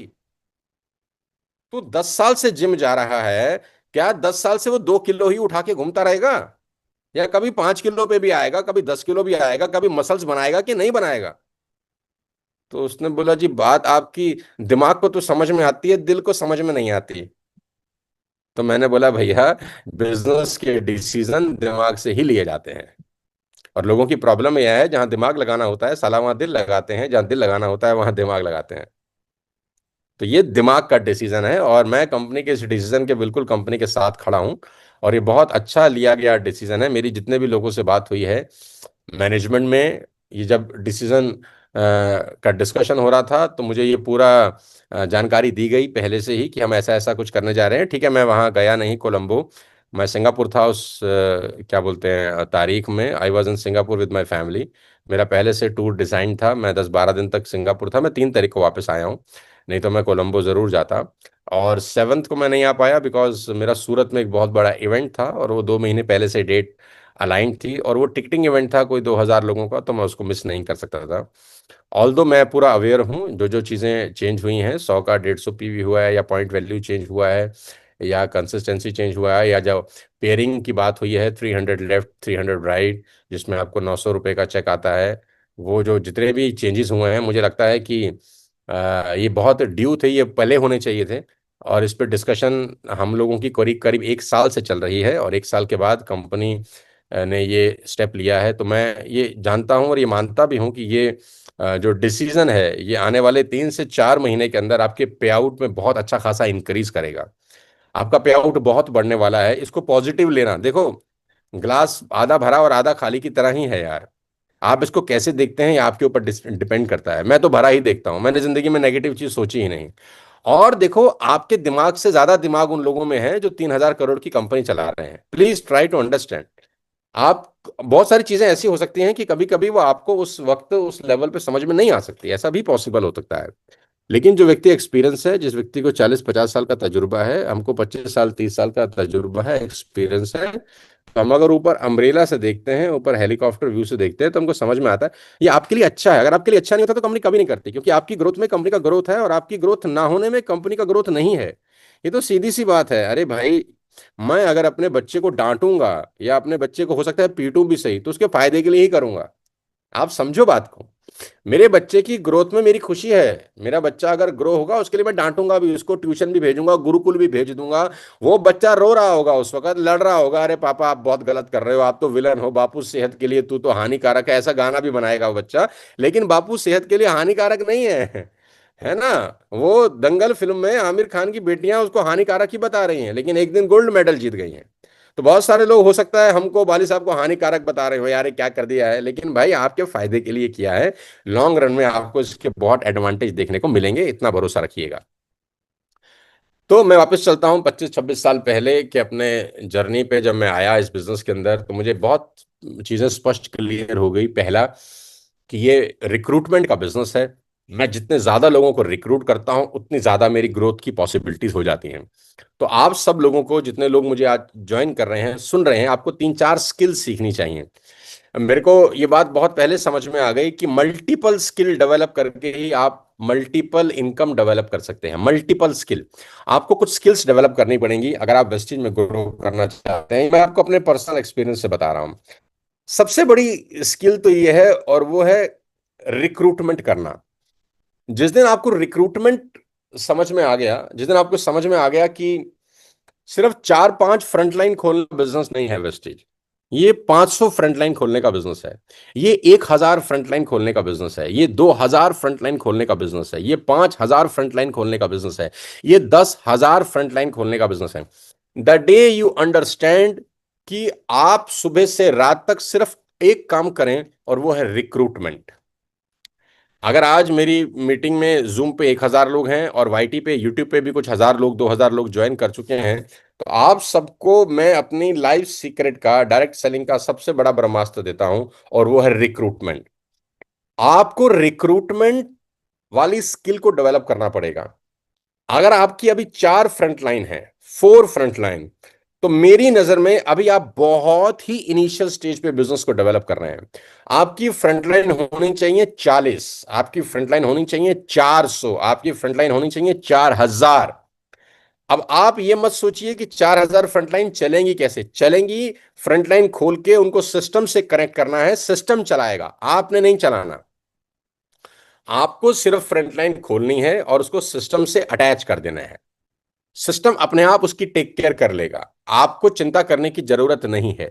S1: तू 10 साल से जिम जा रहा है, क्या 10 साल से वो 2 किलो ही उठा के घूमता रहेगा? या कभी 5 किलो पे भी आएगा, कभी 10 किलो भी आएगा, कभी मसल्स बनाएगा कि नहीं बनाएगा? तो उसने बोला जी बात आपकी दिमाग को तो समझ में आती है, दिल को समझ में नहीं आती। तो मैंने बोला भैया बिजनेस के डिसीजन दिमाग से ही लिए जाते हैं। और लोगों की प्रॉब्लम यह है जहां दिमाग लगाना होता है साला वहां दिल लगाते हैं, जहां दिल लगाना होता है वहां दिमाग लगाते हैं। तो ये दिमाग का डिसीजन है, और मैं कंपनी के इस डिसीजन के बिल्कुल कंपनी के साथ खड़ा हूं। और ये बहुत अच्छा लिया गया डिसीजन है। मेरी जितने भी लोगों से बात हुई है मैनेजमेंट में, ये जब डिसीजन का डिस्कशन हो रहा था, तो मुझे ये पूरा जानकारी दी गई पहले से ही कि हम ऐसा ऐसा कुछ करने जा रहे हैं। ठीक है, मैं वहाँ गया नहीं कोलंबो, मैं सिंगापुर था उस क्या बोलते हैं तारीख में। I was in Singapore with my family. मेरा पहले से टूर डिजाइन था, मैं 10-12 दिन तक सिंगापुर था। मैं 3 तारीख को वापस आया हूँ, नहीं तो मैं कोलंबो ज़रूर जाता। और 7th को मैं नहीं आ पाया बिकॉज मेरा सूरत में एक बहुत बड़ा इवेंट था, और वो 2 महीने पहले से डेट अलाइंड थी, और वो टिकटिंग इवेंट था कोई 2,000 लोगों का, तो मैं उसको मिस नहीं कर सकता था। ऑल्दो मैं पूरा अवेयर हूँ जो जो चीज़ें चेंज हुई हैं, 100 का 150 पीवी हुआ है, या पॉइंट वैल्यू चेंज हुआ है, या कंसिस्टेंसी चेंज हुआ है, या जो पेयरिंग की बात हुई है 300 लेफ्ट 300 राइट, जिसमें आपको 900 रुपये का चेक आता है। वो जो जितने भी चेंजेस हुए हैं, मुझे लगता है कि ये बहुत ड्यू थे, ये पहले होने चाहिए थे। और इस पे डिस्कशन हम लोगों की करीब करीब 1 साल से चल रही है, और 1 साल के बाद कंपनी ने ये स्टेप लिया है। तो मैं ये जानता हूँ और ये मानता भी हूँ कि ये जो डिसीजन है, ये आने वाले 3 से 4 महीने के अंदर आपके पे आउट में बहुत अच्छा खासा इंक्रीज करेगा। आपका पे आउट बहुत बढ़ने वाला है। इसको पॉजिटिव लेना, देखो ग्लास आधा भरा और आधा खाली की तरह ही है यार। आप इसको कैसे देखते हैं ये आपके ऊपर डिपेंड करता है। मैं तो भरा ही देखता हूं, मैंने जिंदगी में नेगेटिव चीज सोची ही नहीं। और देखो, आपके दिमाग से ज्यादा दिमाग उन लोगों में है जो 3,000 करोड़ की कंपनी चला रहे हैं। Please try to understand. आप, बहुत सारी चीजें ऐसी हो सकती हैं कि कभी कभी वो आपको उस वक्त उस लेवल पे समझ में नहीं आ सकती, ऐसा भी पॉसिबल हो सकता है। लेकिन जो व्यक्ति एक्सपीरियंस है, जिस व्यक्ति को 40-50 साल का तजुर्बा है, हमको 25 साल 30 साल का तजुर्बा है, एक्सपीरियंस है, तो हम अगर ऊपर अम्ब्रेला से देखते हैं, ऊपर हेलीकॉप्टर व्यू से देखते हैं, तो हमको समझ में आता है ये आपके लिए अच्छा है। अगर आपके लिए अच्छा नहीं होता तो कंपनी कभी नहीं करती, क्योंकि आपकी ग्रोथ में कंपनी का ग्रोथ है, और आपकी ग्रोथ ना होने में कंपनी का ग्रोथ नहीं है। ये तो सीधी सी बात है। अरे भाई, मैं अगर अपने बच्चे को डांटूंगा या अपने बच्चे को हो सकता है पीटूं भी सही, तो उसके फायदे के लिए ही करूंगा। आप समझो बात को। मेरे बच्चे की ग्रोथ में मेरी खुशी है। मेरा बच्चा अगर ग्रो होगा, उसके लिए मैं डांटूंगा भी, उसको ट्यूशन भी भेजूंगा, गुरुकुल भी भेज दूंगा। वो बच्चा रो रहा होगा, उस वक्त लड़ रहा होगा, अरे पापा आप बहुत गलत कर रहे हो, आप तो विलन हो, बापू सेहत के लिए तू तो हानिकारक है, ऐसा गाना भी बनाएगा वो बच्चा। लेकिन बापू सेहत के लिए हानिकारक नहीं है, है ना। वो दंगल फिल्म में आमिर खान की बेटियां उसको हानिकारक ही बता रही हैं, लेकिन एक दिन गोल्ड मेडल जीत गई हैं। तो बहुत सारे लोग हो सकता है हमको, वाली साहब को हानिकारक बता रहे हो, यार ये क्या कर दिया है, लेकिन भाई आपके फायदे के लिए किया है। लॉन्ग रन में आपको इसके बहुत एडवांटेज देखने को मिलेंगे, इतना भरोसा रखिएगा। तो मैं वापस चलता हूँ 25-26 साल पहले के अपने जर्नी पे। जब मैं आया इस बिजनेस के अंदर, तो मुझे बहुत चीजें स्पष्ट क्लियर हो गई। पहला, कि ये रिक्रूटमेंट का बिजनेस है। मैं जितने ज्यादा लोगों को रिक्रूट करता हूं, उतनी ज्यादा मेरी ग्रोथ की पॉसिबिलिटीज हो जाती हैं। तो आप सब लोगों को, जितने लोग मुझे आज ज्वाइन कर रहे हैं, सुन रहे हैं, आपको 3-4 स्किल सीखनी चाहिए। मेरे को ये बात बहुत पहले समझ में आ गई कि मल्टीपल स्किल डेवलप करके ही आप मल्टीपल इनकम डेवलप कर सकते हैं। मल्टीपल स्किल, आपको कुछ स्किल्स डेवलप करनी पड़ेंगी अगर आप वेस्टेज में ग्रो करना चाहते हैं। मैं आपको अपने पर्सनल एक्सपीरियंस से बता रहा हूं। सबसे बड़ी स्किल तो ये है, और वो है रिक्रूटमेंट करना। जिस दिन आपको रिक्रूटमेंट समझ में आ गया, जिस दिन आपको समझ में आ गया कि सिर्फ 4-5 फ्रंटलाइन खोलना बिजनेस नहीं है वेस्टेज, ये 500 फ्रंटलाइन खोलने का बिजनेस है। ये 1,000 फ्रंटलाइन खोलने का बिजनेस है। ये 2,000 फ्रंटलाइन खोलने का बिजनेस है। ये 5,000 फ्रंटलाइन खोलने का बिजनेस है। ये 10,000 फ्रंटलाइन खोलने का बिजनेस है। द डे यू अंडरस्टैंड कि आप सुबह से रात तक सिर्फ एक काम करें, और वो है रिक्रूटमेंट। अगर आज मेरी मीटिंग में जूम पे 1,000 लोग हैं, और वाईटी पे यूट्यूब पे भी कुछ 1,000 लोग 2,000 लोग ज्वाइन कर चुके हैं, तो आप सबको मैं अपनी लाइफ सीक्रेट का, डायरेक्ट सेलिंग का सबसे बड़ा ब्रह्मास्त्र देता हूं, और वो है रिक्रूटमेंट। आपको रिक्रूटमेंट वाली स्किल को डेवलप करना पड़ेगा। अगर आपकी अभी 4 फ्रंट लाइन है, 4 फ्रंट लाइन, तो मेरी नजर में अभी आप बहुत ही इनिशियल स्टेज पे बिजनेस को डेवलप कर रहे हैं। आपकी फ्रंटलाइन होनी चाहिए 40, आपकी फ्रंटलाइन होनी चाहिए 400, आपकी फ्रंटलाइन होनी चाहिए 4,000। अब आप ये मत सोचिए कि 4,000 फ्रंटलाइन चलेंगी, कैसे चलेंगी। फ्रंटलाइन खोल के उनको सिस्टम से कनेक्ट करना है, सिस्टम चलाएगा, आपने नहीं चलाना। आपको सिर्फ फ्रंटलाइन खोलनी है और उसको सिस्टम से अटैच कर देना है। सिस्टम अपने आप उसकी टेक केयर कर लेगा, आपको चिंता करने की जरूरत नहीं है।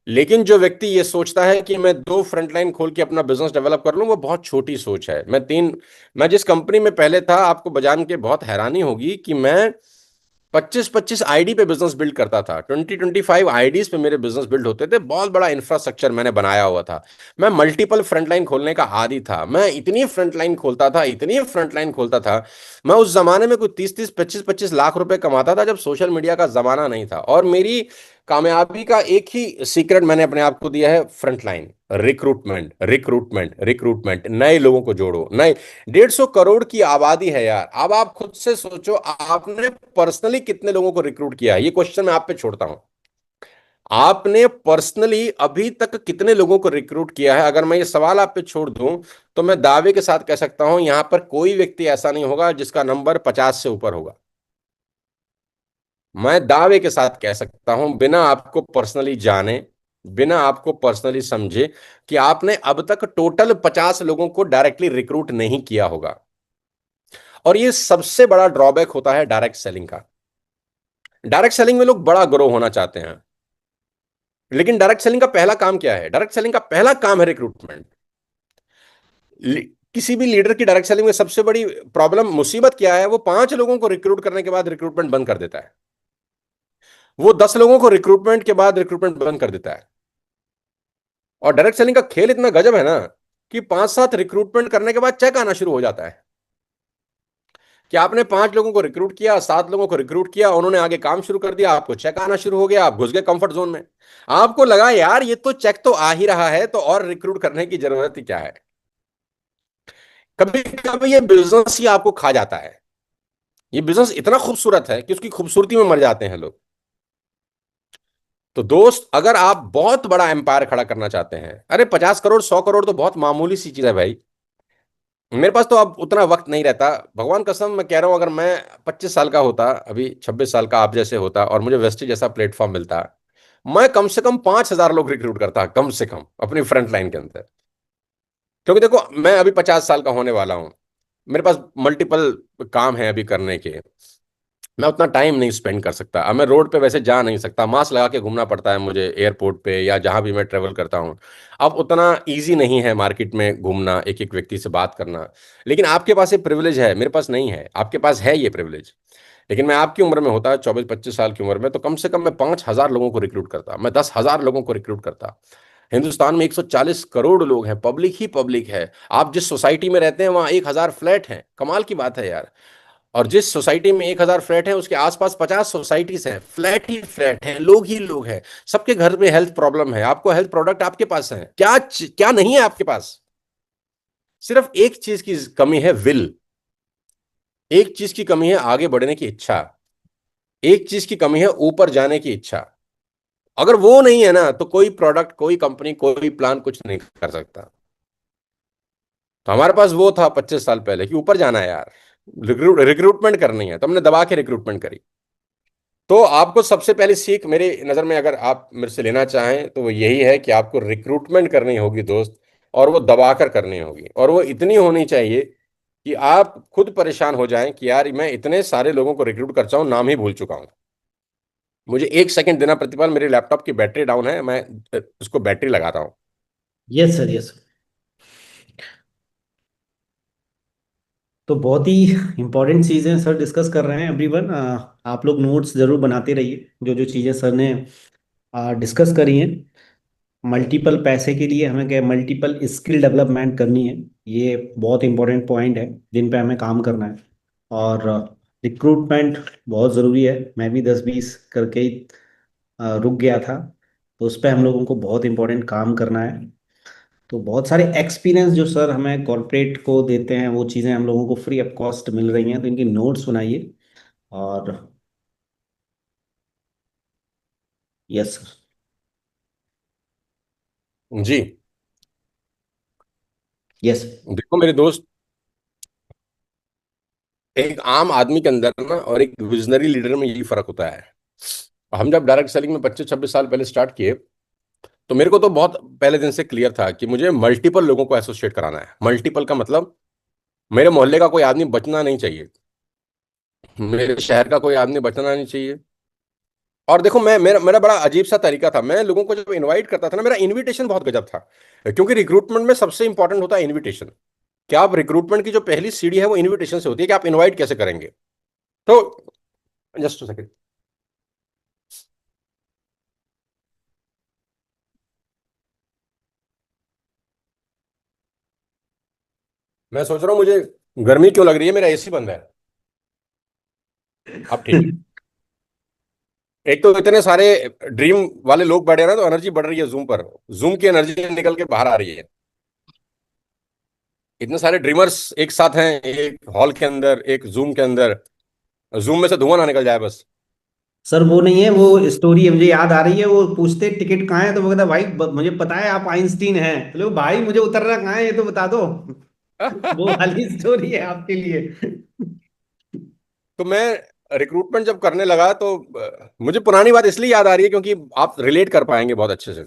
S1: लेकिन जो व्यक्ति ये सोचता है कि मैं दो फ्रंटलाइन खोल के अपना बिजनेस डेवलप कर लूं, वो बहुत छोटी सोच है। मैं जिस कंपनी में पहले था, आपको जान के बहुत हैरानी होगी कि मैं 25-25 आईडी पे बिजनेस बिल्ड करता था। 20-25 आईडीज पे मेरे बिजनेस बिल्ड होते थे। बहुत बड़ा इंफ्रास्ट्रक्चर मैंने बनाया हुआ था। मैं मल्टीपल फ्रंटलाइन खोलने का आदी था। मैं इतनी फ्रंटलाइन खोलता था, इतनी फ्रंटलाइन खोलता था। मैं उस जमाने में कोई 30-30, 25-25 लाख रुपए कमाता था, जब सोशल मीडिया का जमाना नहीं था। और मेरी कामयाबी का एक ही सीक्रेट मैंने अपने आप को दिया है, फ्रंटलाइन रिक्रूटमेंट, रिक्रूटमेंट, रिक्रूटमेंट। नए लोगों को जोड़ो, नए। 150 करोड़ की आबादी है यार। अब आप खुद से सोचो, आपने पर्सनली कितने लोगों को रिक्रूट किया है? ये क्वेश्चन मैं आप पे छोड़ता हूं। आपने पर्सनली अभी तक कितने लोगों को रिक्रूट किया है? अगर मैं ये सवाल आप पे छोड़ दूं, तो मैं दावे के साथ कह सकता हूं, यहां पर कोई व्यक्ति ऐसा नहीं होगा जिसका नंबर 50 से ऊपर होगा। मैं दावे के साथ कह सकता हूं, बिना आपको पर्सनली जाने, बिना आपको पर्सनली समझे, कि आपने अब तक टोटल 50 लोगों को डायरेक्टली रिक्रूट नहीं किया होगा। और ये सबसे बड़ा ड्रॉबैक होता है डायरेक्ट सेलिंग का। डायरेक्ट सेलिंग में लोग बड़ा ग्रो होना चाहते हैं, लेकिन डायरेक्ट सेलिंग का पहला काम क्या है? डायरेक्ट सेलिंग का पहला काम है रिक्रूटमेंट। किसी भी लीडर की डायरेक्ट सेलिंग में सबसे बड़ी प्रॉब्लम, मुसीबत क्या है? वो 5 लोगों को रिक्रूट करने के बाद रिक्रूटमेंट बंद कर देता है। वो 10 लोगों को रिक्रूटमेंट के बाद रिक्रूटमेंट बंद कर देता है। और डायरेक्ट सेलिंग का खेल इतना गजब है ना, कि 5-7 रिक्रूटमेंट करने के बाद चेक आना शुरू हो जाता है। कि आपने 5 लोगों को रिक्रूट किया, 7 लोगों को रिक्रूट किया, उन्होंने आगे काम शुरू कर दिया, आपको चेक आना शुरू हो गया, आप घुस गए कंफर्ट जोन में। आपको लगा यार ये तो चेक तो आ ही रहा है, तो और रिक्रूट करने की जरूरत ही क्या है? कभी कभी ये बिजनेस ही आपको खा जाता है। ये बिजनेस इतना खूबसूरत है कि उसकी खूबसूरती में मर जाते हैं लोग। तो दोस्त, अगर आप बहुत बड़ा एम्पायर खड़ा करना चाहते हैं, अरे 50 करोड़, 100 करोड़ तो बहुत मामूली सी चीज है भाई। मेरे पास तो अब उतना वक्त नहीं रहता। भगवान कसम मैं कह रहा हूं, अगर मैं 25 साल का होता, अभी 26 साल का आप जैसे होता, और मुझे वेस्टी जैसा प्लेटफॉर्म मिलता, मैं कम से कम 5,000 लोग रिक्रूट करता, कम से कम अपनी फ्रंट लाइन के अंदर। क्योंकि देखो, मैं अभी 50 साल का होने वाला हूं। मेरे पास मल्टीपल काम है अभी करने के। मैं उतना टाइम नहीं स्पेंड कर सकता। अब मैं रोड पे वैसे जा नहीं सकता, मास्क लगा के घूमना पड़ता है मुझे एयरपोर्ट पे या जहां भी मैं ट्रेवल करता हूं। अब उतना इजी नहीं है मार्केट में घूमना, एक एक व्यक्ति से बात करना। लेकिन आपके पास ये प्रिविलेज है, मेरे पास नहीं है। आपके पास है ये प्रिविलेज। लेकिन मैं आपकी उम्र में होता, 24-25 साल की उम्र में, तो कम से कम मैं 5,000 लोगों को रिक्रूट करता, मैं 10,000 लोगों को रिक्रूट करता। हिंदुस्तान में 140 करोड़ लोग हैं, पब्लिक ही पब्लिक है। आप जिस सोसाइटी में रहते हैं वहां 1,000 फ्लैट हैं, कमाल की बात है यार। और जिस सोसाइटी में 1,000 फ्लैट है, उसके आसपास 50 सोसाइटीज हैं, फ्लैट ही फ्लैट हैं, लोग ही लोग हैं। सबके घर में हेल्थ प्रॉब्लम है, आपको हेल्थ प्रोडक्ट आपके पास है, क्या क्या नहीं है आपके पास? सिर्फ एक चीज की कमी है, विल। एक चीज की कमी है, आगे बढ़ने की इच्छा। एक चीज की कमी है, ऊपर जाने की इच्छा। अगर वो नहीं है ना, तो कोई प्रोडक्ट, कोई कंपनी, कोई प्लान कुछ नहीं कर सकता। तो हमारे पास वो था 25 साल पहले, कि ऊपर जाना है यार, रिक्रूटमेंट करनी है, तो हमने दबा के रिक्रूटमेंट करी। तो आपको सबसे पहली सीख मेरी नज़र में अगर आप मेरे से लेना चाहें, तो वो यही है कि आपको रिक्रूटमेंट करनी होगी दोस्त। और वो दबाकर करनी होगी, और वो इतनी होनी चाहिए कि आप खुद परेशान हो जाएं कि यार मैं इतने सारे लोगों को रिक्रूट करता हूं, नाम ही भूल चुका हूं। मुझे 1 सेकंड देना प्रतिपाल, मेरे लैपटॉप की बैटरी डाउन है, मैं उसको बैटरी लगाता हूं।
S2: Yes sir, yes. तो बहुत ही इंपॉर्टेंट चीज़ें सर डिस्कस कर रहे हैं एवरीवन। आप लोग नोट्स जरूर बनाते रहिए जो जो चीज़ें सर ने डिस्कस करी हैं। मल्टीपल पैसे के लिए हमें क्या, मल्टीपल स्किल डेवलपमेंट करनी है। ये बहुत इंपॉर्टेंट पॉइंट है जिन पे हमें काम करना है। और रिक्रूटमेंट बहुत ज़रूरी है। मैं भी 10-20 करके ही रुक गया था। तो उस पर हम लोगों को बहुत इंपॉर्टेंट काम करना है। तो बहुत सारे एक्सपीरियंस जो सर हमें कॉरपोरेट को देते हैं, वो चीज़ें हम लोगों को फ्री ऑफ कॉस्ट मिल रही हैं, तो इनकी नोट्स बनाइए। और यस सर।
S1: जी।
S2: यस।
S1: देखो मेरे दोस्त, एक आम आदमी के अंदर ना और एक विजनरी लीडर में यही फर्क होता है। हम जब डायरेक्ट सेलिंग में 25-26 साल पहले स्टार्ट किए, तो मेरे को तो बहुत पहले दिन से क्लियर था कि मुझे मल्टीपल लोगों को एसोसिएट कराना है। मल्टीपल का मतलब, मेरे मोहल्ले का कोई आदमी बचना नहीं चाहिए, मेरे शहर का कोई आदमी बचना नहीं चाहिए, और देखो, मैं मेरा मेरा बड़ा अजीब सा तरीका था, मैं लोगों को जब इनवाइट करता था ना, मेरा इनविटेशन बहुत गजब था। क्योंकि रिक्रूटमेंट में सबसे इंपॉर्टेंट होता है इनविटेशन। क्या आप रिक्रूटमेंट की जो पहली सीढ़ी है वो इनविटेशन से होती है कि आप इनवाइट कैसे करेंगे। तो जस्ट सेकंड, मैं सोच रहा हूँ मुझे गर्मी क्यों लग रही है, मेरा एसी बंद है। अब ठीक है। एक तो इतने सारे ड्रीम वाले लोग बैठे हैं ना, तो एनर्जी बढ़ रही है जूम पर। जूम की एनर्जी निकल के बाहर आ रही है। इतने सारे ड्रीमर्स एक साथ हैं, एक हॉल के अंदर, एक जूम के अंदर। जूम में से धुआं ना निकल जाए बस।
S2: सर वो नहीं है, वो स्टोरी मुझे याद आ रही है। वो पूछते टिकट कहाँ है, तो वो कहता भाई मुझे पता है आप आइंस्टीन हैं। बोले भाई मुझे उतरना कहाँ है ये तो बता दो। वो वाली स्टोरी है आपके लिए।
S1: तो मैं रिक्रूटमेंट जब करने लगा तो मुझे पुरानी बात इसलिए याद आ रही है क्योंकि आप रिलेट कर पाएंगे बहुत अच्छे से।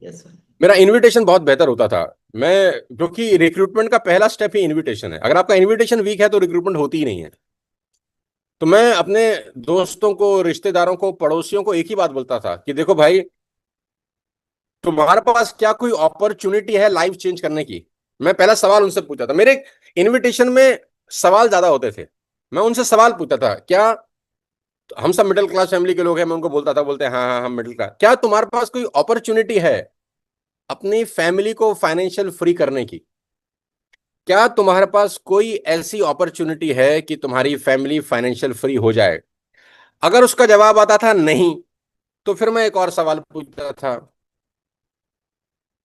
S2: Yes sir.
S1: मेरा इनविटेशन बहुत बेहतर होता था। मैं क्योंकि रिक्रूटमेंट का पहला स्टेप ही इनविटेशन है, अगर आपका इनविटेशन वीक है तो रिक्रूटमेंट होती ही नहीं है। तो मैं अपने दोस्तों को, रिश्तेदारों को, पड़ोसियों को एक ही बात बोलता था कि देखो भाई, तुम्हारे पास क्या कोई अपॉर्चुनिटी है लाइफ चेंज करने की। मैं पहला सवाल उनसे पूछा था, मेरे इनविटेशन में सवाल ज्यादा होते थे। मैं उनसे सवाल पूछता था, क्या हम सब मिडिल क्लास फैमिली के लोग हैं, मैं उनको बोलता था, बोलते हैं हाँ हाँ हम मिडिल क्लास, क्या तुम्हारे पास कोई अपॉर्चुनिटी है अपनी फैमिली को फाइनेंशियल फ्री करने की। क्या तुम्हारे पास कोई ऐसी अपॉर्चुनिटी है कि तुम्हारी फैमिली फाइनेंशियल फ्री हो जाए। अगर उसका जवाब आता था नहीं, तो फिर मैं एक और सवाल पूछता था,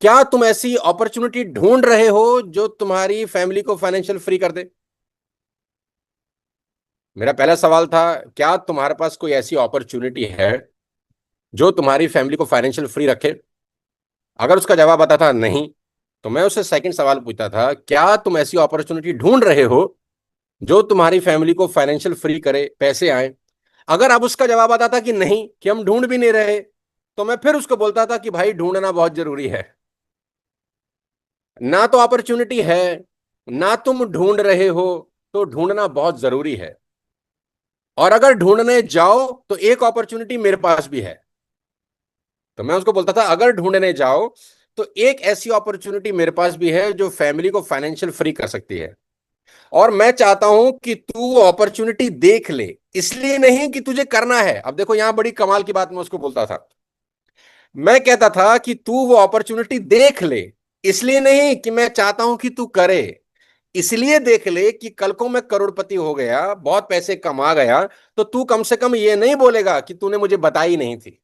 S1: क्या तुम ऐसी अपॉर्चुनिटी ढूंढ रहे हो जो तुम्हारी फैमिली को फाइनेंशियल फ्री कर दे। मेरा पहला सवाल था, क्या तुम्हारे पास कोई ऐसी अपॉर्चुनिटी है जो तुम्हारी फैमिली को फाइनेंशियल फ्री रखे। अगर उसका जवाब आता था नहीं, तो मैं उससे सेकंड सवाल पूछता था, क्या तुम ऐसी अपॉर्चुनिटी ढूंढ रहे हो जो तुम्हारी फैमिली को फाइनेंशियल फ्री करे, पैसे आए। अगर अब उसका जवाब आता था कि नहीं, कि हम ढूंढ भी नहीं रहे, तो मैं फिर उसको बोलता था कि भाई ढूंढना बहुत जरूरी है। ना तो अपॉर्चुनिटी है, ना तुम ढूंढ रहे हो, तो ढूंढना बहुत जरूरी है। और अगर ढूंढने जाओ तो एक अपॉर्चुनिटी मेरे पास भी है। तो मैं उसको बोलता था, अगर ढूंढने जाओ तो एक ऐसी अपॉर्चुनिटी मेरे पास भी है जो फैमिली को फाइनेंशियल फ्री कर सकती है। और मैं चाहता हूं कि तू वो अपॉर्चुनिटी देख ले, इसलिए नहीं कि तुझे करना है। अब देखो यहां बड़ी कमाल की बात मैं उसको बोलता था। मैं कहता था कि तू वो अपॉर्चुनिटी देख ले, इसलिए नहीं कि मैं चाहता हूं कि तू करे। इसलिए देख ले कि कल को मैं करोड़पति हो गया, बहुत पैसे कमा गया, तो तू कम से कम ये नहीं बोलेगा कि तूने मुझे बताई नहीं थी।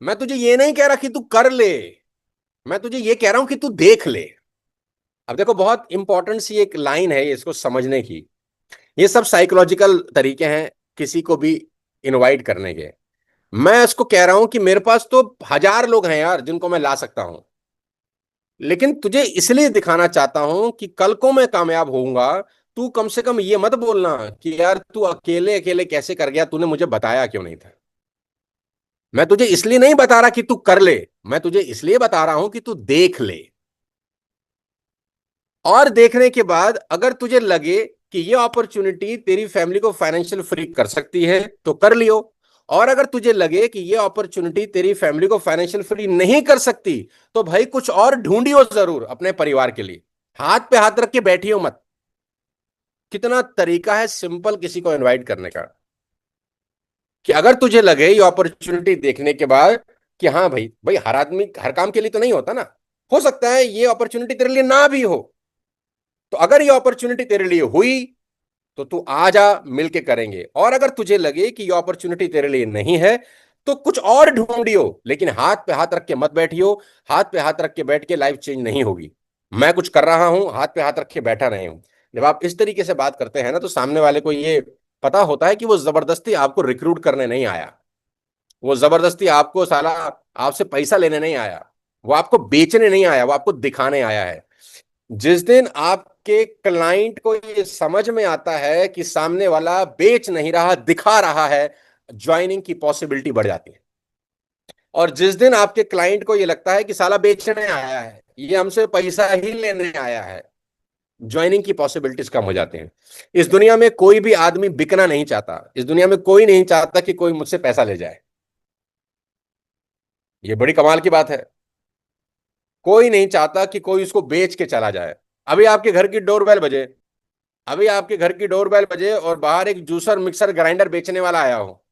S1: मैं तुझे ये नहीं कह रहा कि तू कर ले, मैं तुझे ये कह रहा हूं कि तू देख ले। अब देखो बहुत इंपॉर्टेंट सी एक लाइन है इसको समझने की। ये सब साइकोलॉजिकल तरीके हैं किसी को भी इनवाइट करने के। मैं इसको कह रहा हूं कि मेरे पास तो हजार लोग हैं यार जिनको मैं ला सकता हूं, लेकिन तुझे इसलिए दिखाना चाहता हूं कि कल को मैं कामयाब होऊंगा। तू कम से कम ये मत बोलना कि यार तू अकेले अकेले कैसे कर गया, तूने मुझे बताया क्यों नहीं था। मैं तुझे इसलिए नहीं बता रहा कि तू कर ले, मैं तुझे इसलिए बता रहा हूं कि तू देख ले। और देखने के बाद अगर तुझे लगे कि ये अपॉर्चुनिटी तेरी फैमिली को फाइनेंशियल फ्री कर सकती है तो कर लियो। और अगर तुझे लगे कि ये अपॉर्चुनिटी तेरी फैमिली को फाइनेंशियल फ्री नहीं कर सकती, तो भाई कुछ और ढूंढियो जरूर अपने परिवार के लिए। हाथ पे हाथ रख के बैठियो मत। कितना तरीका है सिंपल किसी को इनवाइट करने का, कि अगर तुझे लगे ये अपॉर्चुनिटी देखने के बाद कि हाँ भाई भाई, हर आदमी हर काम के लिए तो नहीं होता ना, हो सकता है ये अपॉर्चुनिटी तेरे लिए ना भी हो। तो अगर ये अपॉर्चुनिटी तेरे लिए हुई तो तू आ जा, मिलके करेंगे। और अगर तुझे लगे कि ये अपॉर्चुनिटी तेरे लिए नहीं है, तो कुछ और ढूंढियो, लेकिन हाथ पे हाथ रख के मत बैठियो। हाथ पे हाथ रख के बैठ के लाइफ चेंज नहीं होगी। मैं कुछ कर रहा हूं, हाथ पे हाथ रख के बैठा नहीं हूं। जब आप इस तरीके से बात करते हैं ना, तो सामने वाले को ये पता होता है कि वो जबरदस्ती आपको रिक्रूट करने नहीं आया। वो जबरदस्ती आपको साला आपसे पैसा लेने नहीं आया। वो आपको बेचने नहीं आया, वो आपको दिखाने आया है। जिस दिन आपके क्लाइंट को ये समझ में आता है कि सामने वाला बेच नहीं रहा, दिखा रहा है, ज्वाइनिंग की पॉसिबिलिटी बढ़ जाती है। और जिस दिन आपके क्लाइंट को ये लगता है कि साला बेचने आया है, ये हमसे पैसा ही लेने आया है, ज्वाइनिंग की पॉसिबिलिटीज कम हो जाते हैं। इस दुनिया में कोई भी आदमी बिकना नहीं चाहता, इस दुनिया में कोई नहीं चाहता कि कोई मुझसे पैसा ले जाए। ये बड़ी कमाल की बात है। कोई नहीं चाहता कि कोई उसको बेच के चला जाए। अभी आपके घर की डोरबेल बजे, अभी आपके घर की डोरबेल बजे और बाहर एक जूसर मिक्सर ग्राइंडर बेचने वाला आया हो,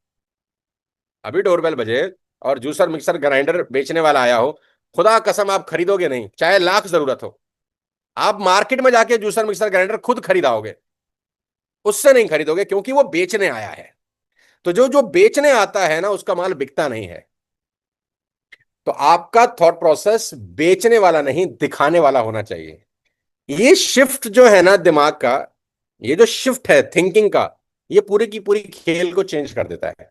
S1: अभी डोरबेल बजे और जूसर मिक्सर ग्राइंडर बेचने वाला आया हो, खुदा कसम आप खरीदोगे नहीं, चाहे लाख जरूरत हो। आप मार्केट में जाके जूसर मिक्सर ग्राइंडर खुद खरीदाओगे, उससे नहीं खरीदोगे, क्योंकि वो बेचने आया है। तो जो जो बेचने आता है ना, उसका माल बिकता नहीं है। तो आपका थॉट प्रोसेस बेचने वाला नहीं, दिखाने वाला होना चाहिए। ये शिफ्ट जो है ना दिमाग का, ये जो शिफ्ट है थिंकिंग का, ये पूरी की पूरी खेल को चेंज कर देता है।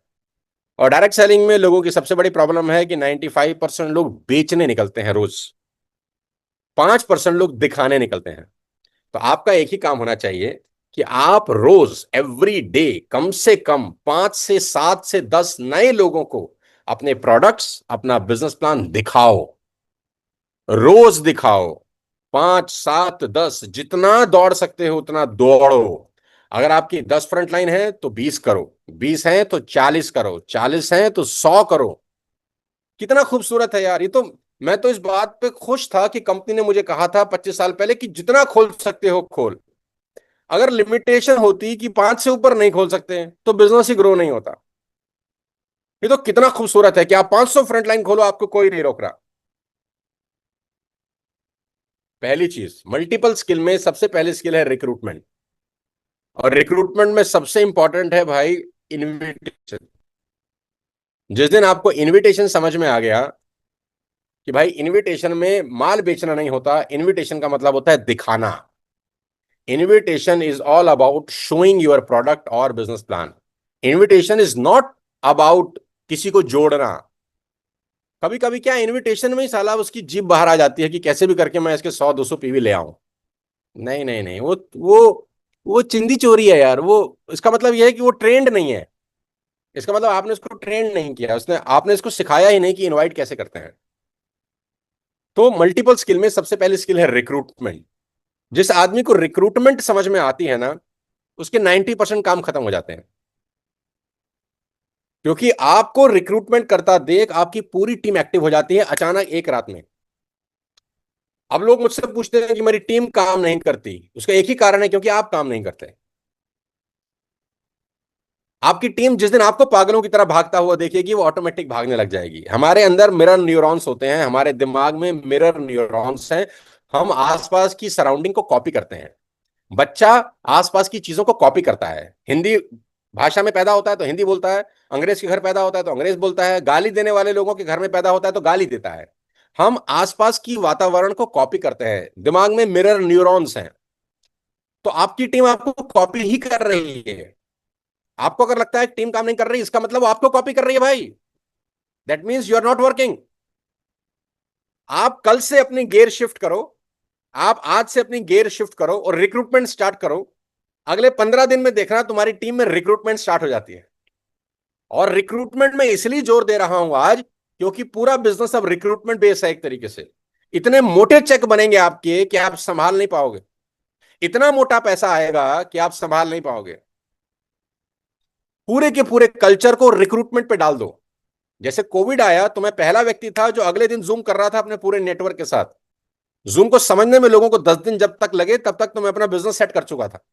S1: और डायरेक्ट सेलिंग में लोगों की सबसे बड़ी प्रॉब्लम है कि 95% लोग बेचने निकलते हैं रोज, 5% लोग दिखाने निकलते हैं। तो आपका एक ही काम होना चाहिए कि आप रोज एवरी डे कम से कम 5 से 7 से 10 नए लोगों को अपने प्रोडक्ट्स, अपना बिजनेस प्लान दिखाओ। रोज दिखाओ, 5 7 10, जितना दौड़ सकते हो उतना दौड़ो। अगर आपकी 10 फ्रंट लाइन है तो 20 करो, 20 है तो 40 करो, 40 है तो 100 करो। कितना खूबसूरत है यार ये तो। मैं तो इस बात पे खुश था कि कंपनी ने मुझे कहा था 25 साल पहले कि जितना खोल सकते हो खोल। अगर लिमिटेशन होती कि 5 से ऊपर नहीं खोल सकते तो बिजनेस ही ग्रो नहीं होता। ये तो कितना खूबसूरत है कि आप 500 फ्रंट लाइन खोलो, आपको कोई नहीं रोक रहा। पहली चीज, मल्टीपल स्किल में सबसे पहली स्किल है रिक्रूटमेंट। और रिक्रूटमेंट में सबसे इंपॉर्टेंट है भाई इनविटेशन। जिस दिन आपको इनविटेशन समझ में आ गया कि भाई इनविटेशन में माल बेचना नहीं होता, इनविटेशन का मतलब होता है दिखाना। Invitation is all about showing your product और business plan. Invitation is not about किसी को जोड़ना। कभी कभी क्या इनविटेशन में ही साला उसकी जीभ बाहर आ जाती है कि कैसे भी करके मैं इसके 100 200 पीवी ले आऊं। नहीं नहीं नहीं, वो चिंदी चोरी है यार वो। इसका मतलब यह है कि वो ट्रेंड नहीं है। इसका मतलब आपने उसको ट्रेंड नहीं किया, उसने आपने इसको सिखाया ही नहीं कि इनवाइट कैसे करते हैं। तो मल्टीपल स्किल में सबसे पहली स्किल है रिक्रूटमेंट। जिस आदमी को रिक्रूटमेंट समझ में आती है ना, उसके 90% काम खत्म हो जाते हैं। क्योंकि आपको रिक्रूटमेंट करता देख आपकी पूरी टीम एक्टिव हो जाती है अचानक एक रात में। अब लोग मुझसे पूछते हैं कि मेरी टीम काम नहीं करती, उसका एक ही कारण है, क्योंकि आप काम नहीं करते। आपकी टीम जिस दिन आपको पागलों की तरह भागता हुआ देखेगी, वो ऑटोमेटिक भागने लग जाएगी। हमारे अंदर मिरर न्यूरॉन्स होते हैं, हमारे दिमाग में मिरर न्यूरॉन्स हैं। हम आसपास की सराउंडिंग को कॉपी करते हैं। बच्चा आसपास की चीजों को कॉपी करता है। हिंदी भाषा में पैदा होता है तो हिंदी बोलता है, अंग्रेज के घर पैदा होता है तो अंग्रेज बोलता है, गाली देने वाले लोगों के घर में पैदा होता है तो गाली देता है। हम आसपास की वातावरण को कॉपी करते हैं, दिमाग में मिरर न्यूरॉन्स हैं। तो आपकी टीम आपको कॉपी ही कर रही है। आपको अगर लगता है टीम काम नहीं कर रही, इसका मतलब वो आपको कॉपी कर रही है भाई। That means you are not working. आप कल से अपनी गियर शिफ्ट करो, आप आज से अपनी गियर शिफ्ट करो और रिक्रूटमेंट स्टार्ट करो। अगले 15 दिन में देखना तुम्हारी टीम में रिक्रूटमेंट स्टार्ट हो जाती है। और रिक्रूटमेंट में इसलिए जोर दे रहा हूं आज, क्योंकि पूरा बिजनेस अब रिक्रूटमेंट बेस है एक तरीके से। इतने मोटे चेक बनेंगे आपके कि आप संभाल नहीं पाओगे। इतना मोटा पैसा आएगा कि आप संभाल नहीं पाओगे। पूरे के पूरे कल्चर को रिक्रूटमेंट पे डाल दो। जैसे कोविड आया तो मैं पहला व्यक्ति था जो अगले दिन जूम कर रहा था अपने पूरे नेटवर्क के साथ। जूम को समझने में लोगों को 10 दिन जब तक लगे, तब तक तो मैं अपना बिजनेस सेट कर चुका था।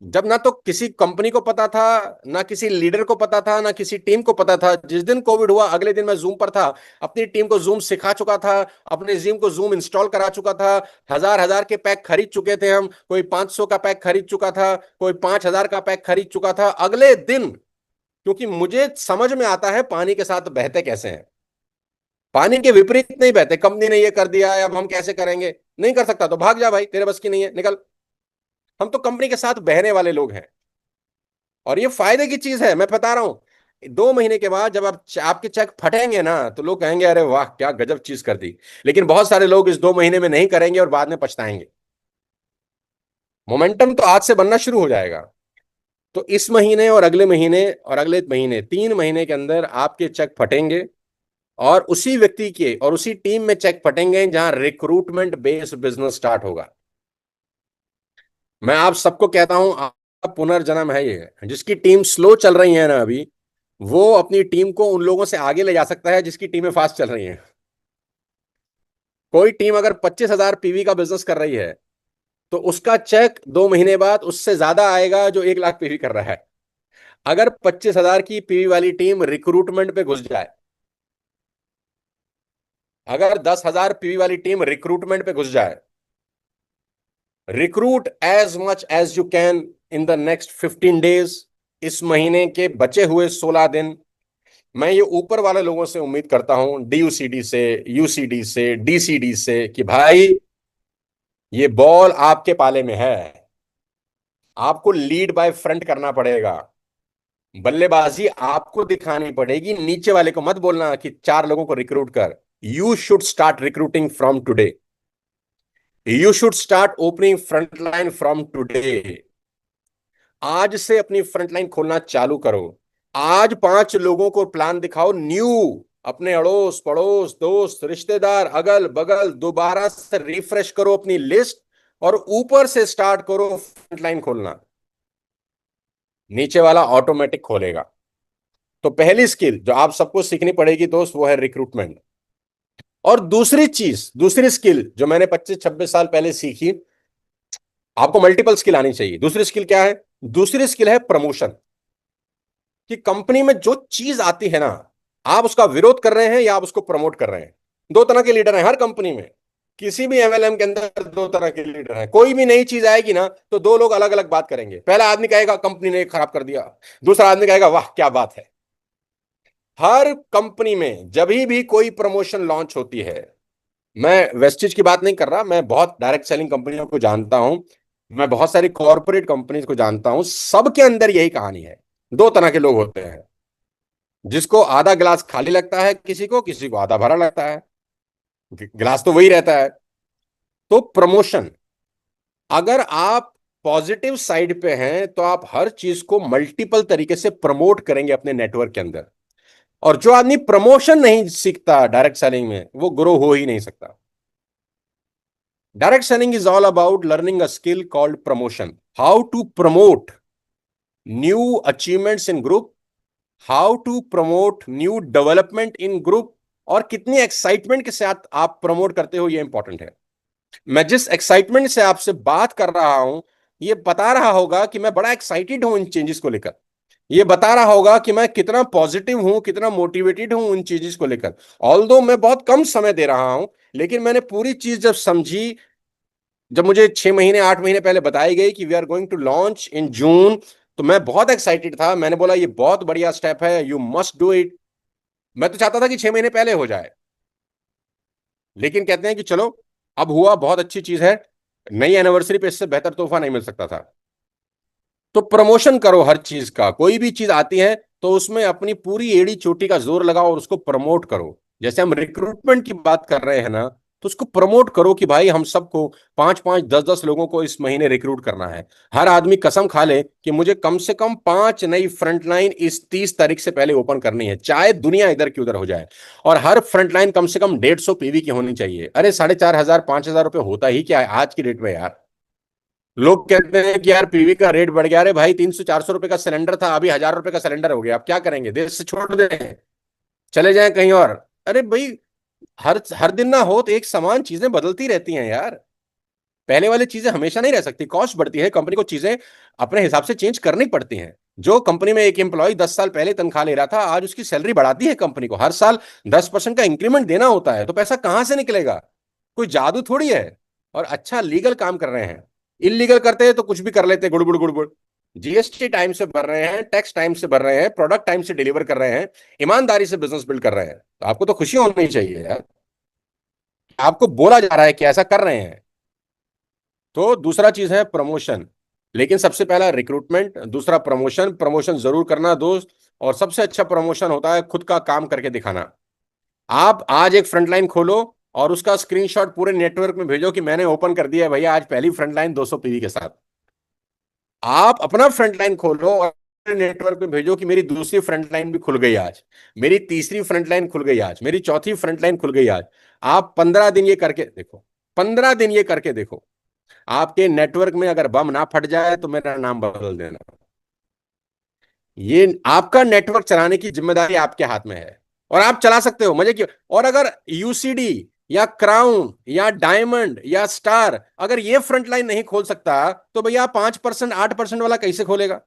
S1: जब ना तो किसी कंपनी को पता था, ना किसी लीडर को पता था, ना किसी टीम को पता था। जिस दिन कोविड हुआ अगले दिन मैं जूम पर था, अपनी टीम को जूम सिखा चुका था, अपने जिम को जूम इंस्टॉल करा चुका था। हजार हजार के पैक खरीद चुके थे हम, कोई 500 का पैक खरीद चुका था, कोई 5,000 का पैक खरीद चुका था अगले दिन। क्योंकि मुझे समझ में आता है पानी के साथ बहते कैसे हैं। पानी के विपरीत नहीं बहते। कंपनी ने ये कर दिया है, अब हम कैसे करेंगे? नहीं कर सकता तो भाग जा भाई, तेरे बस की नहीं है, निकल। हम तो कंपनी के साथ बहने वाले लोग हैं। और ये फायदे की चीज है, मैं बता रहा हूं। 2 महीने के बाद जब आपके चेक फटेंगे ना, तो लोग कहेंगे अरे वाह क्या गजब चीज कर दी। लेकिन बहुत सारे लोग इस 2 महीने में नहीं करेंगे और बाद में पछताएंगे। मोमेंटम तो आज से बनना शुरू हो जाएगा। तो इस महीने और अगले महीने और अगले महीने, 3 महीने के अंदर आपके चेक फटेंगे। और उसी व्यक्ति के और उसी टीम में चेक फटेंगे जहां रिक्रूटमेंट बेस्ड बिजनेस स्टार्ट होगा। मैं आप सबको कहता हूं, आप पुनर्जन्म है ये। जिसकी टीम स्लो चल रही है ना अभी, वो अपनी टीम को उन लोगों से आगे ले जा सकता है जिसकी टीमें फास्ट चल रही हैं। कोई टीम अगर 25,000 पीवी का बिजनेस कर रही है, तो उसका चेक 2 महीने बाद उससे ज्यादा आएगा जो 1 लाख पीवी कर रहा है। अगर 25,000 की पीवी वाली टीम रिक्रूटमेंट पे घुस जाए, अगर 10,000 पीवी वाली टीम रिक्रूटमेंट पे घुस जाए, recruit as much as you can in the next 15 days, इस महीने के बचे हुए 16 दिन, मैं ये ऊपर वाले लोगों से उम्मीद करता हूं, डीयूसीडी से, यूसीडी से, डीसीडी से, कि भाई ये बॉल आपके पाले में है। आपको लीड बाय फ्रंट करना पड़ेगा। बल्लेबाजी आपको दिखानी पड़ेगी, नीचे वाले को मत बोलना कि 4 लोगों को रिक्रूट कर। You should start recruiting from today. You should start opening front line from today. आज से अपनी फ्रंट लाइन खोलना चालू करो। आज 5 लोगों को प्लान दिखाओ न्यू, अपने अड़ोस पड़ोस दोस्त रिश्तेदार अगल बगल, दोबारा से रिफ्रेश करो अपनी लिस्ट, और ऊपर से स्टार्ट करो फ्रंट लाइन खोलना। नीचे वाला ऑटोमेटिक खोलेगा। तो पहली स्किल जो आप सबको सीखनी पड़ेगी दोस्त, वो है रिक्रूटमेंट। और दूसरी चीज, दूसरी स्किल जो मैंने 25-26 साल पहले सीखी, आपको मल्टीपल स्किल आनी चाहिए। दूसरी स्किल क्या है? दूसरी स्किल है प्रमोशन। कि कंपनी में जो चीज आती है ना, आप उसका विरोध कर रहे हैं या आप उसको प्रमोट कर रहे हैं। 2 तरह के लीडर हैं हर कंपनी में। किसी भी एमएलएम के अंदर 2 तरह के लीडर हैं। कोई भी नई चीज आएगी ना, तो 2 लोग अलग अलग बात करेंगे। पहला आदमी कहेगा कंपनी ने खराब कर दिया, दूसरा आदमी कहेगा वाह क्या बात है। हर कंपनी में जब भी कोई प्रमोशन लॉन्च होती है, मैं वेस्टिज की बात नहीं कर रहा, मैं बहुत डायरेक्ट सेलिंग कंपनियों को जानता हूं, मैं बहुत सारी कॉर्पोरेट कंपनीज को जानता हूं, सबके अंदर यही कहानी है। 2 तरह के लोग होते हैं, जिसको आधा गिलास खाली लगता है, किसी को आधा भरा लगता है। गिलास तो वही रहता है। तो प्रमोशन, अगर आप पॉजिटिव साइड पे हैं तो आप हर चीज को मल्टीपल तरीके से प्रमोट करेंगे अपने नेटवर्क के अंदर। और जो आदमी प्रमोशन नहीं सीखता डायरेक्ट सेलिंग में, वो ग्रो हो ही नहीं सकता। Direct selling is all about learning a skill called promotion, how to promote new achievements in group, how to promote new development in group, और कितनी एक्साइटमेंट के साथ आप प्रमोट करते हो, ये इंपॉर्टेंट है। मैं जिस एक्साइटमेंट से आपसे बात कर रहा हूं, ये बता रहा होगा कि मैं बड़ा एक्साइटेड हूं इन चेंजेस को लेकर। ये बता रहा होगा कि मैं कितना पॉजिटिव हूं, कितना मोटिवेटेड हूं इन चीजेस को लेकर। ऑल्दो मैं बहुत कम समय दे रहा हूं, लेकिन मैंने पूरी चीज जब समझी, जब मुझे 6 महीने 8 महीने पहले बताई गई कि we are going to launch in June, तो मैं बहुत एक्साइटेड था। मैंने बोला ये बहुत बढ़िया स्टेप है, यू मस्ट डू इट। मैं तो चाहता था कि 6 महीने पहले हो जाए, लेकिन कहते हैं कि चलो अब हुआ, बहुत अच्छी चीज है। नई एनिवर्सरी पे इससे बेहतर तोहफा नहीं मिल सकता था। तो प्रमोशन करो हर चीज का। कोई भी चीज आती है तो उसमें अपनी पूरी एड़ी चोटी का जोर लगाओ और उसको प्रमोट करो। जैसे हम रिक्रूटमेंट की बात कर रहे हैं ना, तो उसको प्रमोट करो कि भाई हम सबको 5-5 10-10 लोगों को इस महीने रिक्रूट करना है। हर आदमी कसम खा ले कि मुझे कम से कम 5 नई फ्रंटलाइन इस 30 तारीख से पहले ओपन करनी है, चाहे दुनिया इधर की उधर हो जाए। और हर फ्रंटलाइन कम से कम 150 पीवी की होनी चाहिए। अरे 4,500 5,000 रुपये होता ही क्या है आज की डेट में यार। लोग कहते हैं कि यार पीवी का रेट बढ़ गया। अरे भाई 300-400 रुपए का सिलेंडर था, अभी 1,000 रुपए का सिलेंडर हो गया। अब क्या करेंगे? देश से छोड़ दें, चले जाएं कहीं और? अरे भाई, हर हर दिन ना हो तो एक समान चीजें बदलती रहती हैं यार। पहले वाली चीजें हमेशा नहीं रह सकती, कॉस्ट बढ़ती है, कंपनी को चीजें अपने हिसाब से चेंज करनी पड़ती हैं। जो कंपनी में एक एम्प्लॉय 10 साल पहले तनख्वाह ले रहा था, आज उसकी सैलरी बढ़ाती है कंपनी को। हर साल 10% का इंक्रीमेंट देना होता है, तो पैसा कहां से निकलेगा? कोई जादू थोड़ी है। और अच्छा लीगल काम कर रहे हैं। इलीगल करते हैं तो कुछ भी कर लेते हैं, गुड़गुड़ गुड़गुड़। जीएसटी टाइम से भर रहे हैं, टैक्स टाइम से भर रहे हैं, प्रोडक्ट टाइम से डिलीवर कर रहे हैं, ईमानदारी से बिजनेस बिल्ड कर रहे हैं, तो आपको तो खुशी होनी चाहिए यार। आपको बोला जा रहा है कि ऐसा कर रहे हैं। तो दूसरा चीज है प्रमोशन। लेकिन सबसे पहला रिक्रूटमेंट, दूसरा प्रमोशन। प्रमोशन जरूर करना दोस्त। और सबसे अच्छा प्रमोशन होता है खुद का काम करके दिखाना। आप आज एक फ्रंटलाइन खोलो और उसका स्क्रीनशॉट पूरे नेटवर्क में भेजो कि मैंने ओपन कर दिया है भैया आज पहली फ्रंटलाइन 200 पीवी के साथ। आप अपना फ्रंटलाइन खोलो और नेटवर्क में भेजो कि मेरी दूसरी फ्रंटलाइन भी खुल गई आज, मेरी तीसरी फ्रंटलाइन खुल गई आज, मेरी चौथी फ्रंटलाइन खुल गई आज। आप 15 दिन ये करके देखो, 15 दिन ये करके देखो। आपके नेटवर्क में अगर बम ना फट जाए तो मेरा नाम बदल देना। ये आपका नेटवर्क चलाने की जिम्मेदारी आपके हाथ में है, और आप चला सकते हो मजे की। और अगर यूसीडी या क्राउन या डायमंड या स्टार अगर ये फ्रंट लाइन नहीं खोल सकता, तो भैया 5% 8% वाला कैसे खोलेगा?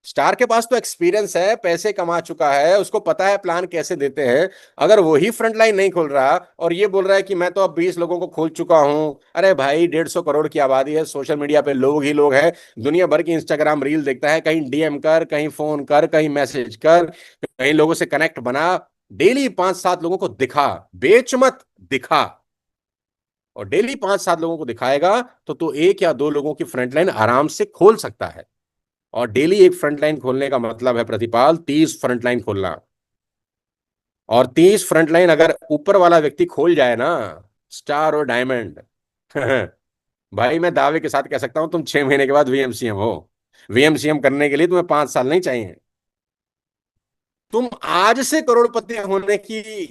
S1: स्टार के पास तो एक्सपीरियंस है, पैसे कमा चुका है, उसको पता है प्लान कैसे देते हैं। अगर वही फ्रंट लाइन नहीं खोल रहा और ये बोल रहा है कि मैं तो अब 20 लोगों को खोल चुका हूं, अरे भाई 150 करोड़ की आबादी है, सोशल मीडिया पे लोग ही लोग हैं, दुनिया भर की इंस्टाग्राम रील देखता है, कहीं डीएम कर, कहीं फोन कर, कहीं मैसेज कर, कहीं लोगों से कनेक्ट बना, डेली 5-7 लोगों को दिखा, बेच मत, दिखा। और डेली 5-7 लोगों को दिखाएगा तो तू एक या दो लोगों की फ्रंट लाइन आराम से खोल सकता है। और डेली एक फ्रंट लाइन खोलने का मतलब है प्रतिपाल 30 फ्रंट लाइन खोलना। और 30 फ्रंट लाइन अगर ऊपर वाला व्यक्ति खोल जाए ना, स्टार और डायमंड, भाई मैं दावे के साथ कह सकता हूं तुम 6 महीने के बाद वीएमसीएम हो। वीएमसीएम करने के लिए तुम्हें 5 साल नहीं चाहिए। तुम आज से करोड़पति होने की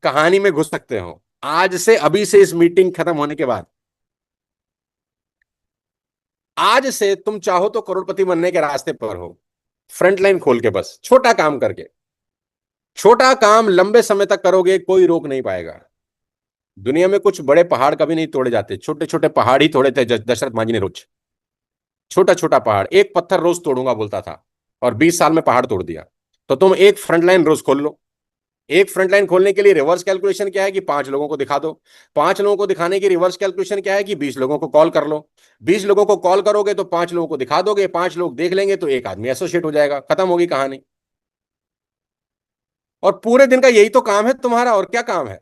S1: कहानी में घुस सकते हो, आज से, अभी से, इस मीटिंग खत्म होने के बाद। आज से तुम चाहो तो करोड़पति बनने के रास्ते पर हो, फ्रंट लाइन खोल के, बस छोटा काम करके। छोटा काम लंबे समय तक करोगे, कोई रोक नहीं पाएगा। दुनिया में कुछ बड़े पहाड़ कभी नहीं तोड़े जाते, छोटे छोटे पहाड़ ही तोड़े थे दशरथ मांझी ने रोज। छोटा छोटा पहाड़, एक पत्थर रोज तोड़ूंगा बोलता था, और 20 साल में पहाड़ तोड़ दिया। तो तुम एक फ्रंट लाइन रोज खोल लो। एक फ्रंट लाइन खोलने के लिए रिवर्स कैलकुलेशन क्या है कि 5 लोगों को दिखा दो। 5 लोगों को दिखाने की रिवर्स कैलकुलेशन क्या है कि 20 लोगों को कॉल कर लो। 20 लोगों को कॉल करोगे तो 5 लोगों को दिखा दोगे, 5 लोग देख लेंगे तो एक आदमी एसोसिएट हो जाएगा, खत्म होगी कहानी। और पूरे दिन का यही तो काम है तुम्हारा, और क्या काम है?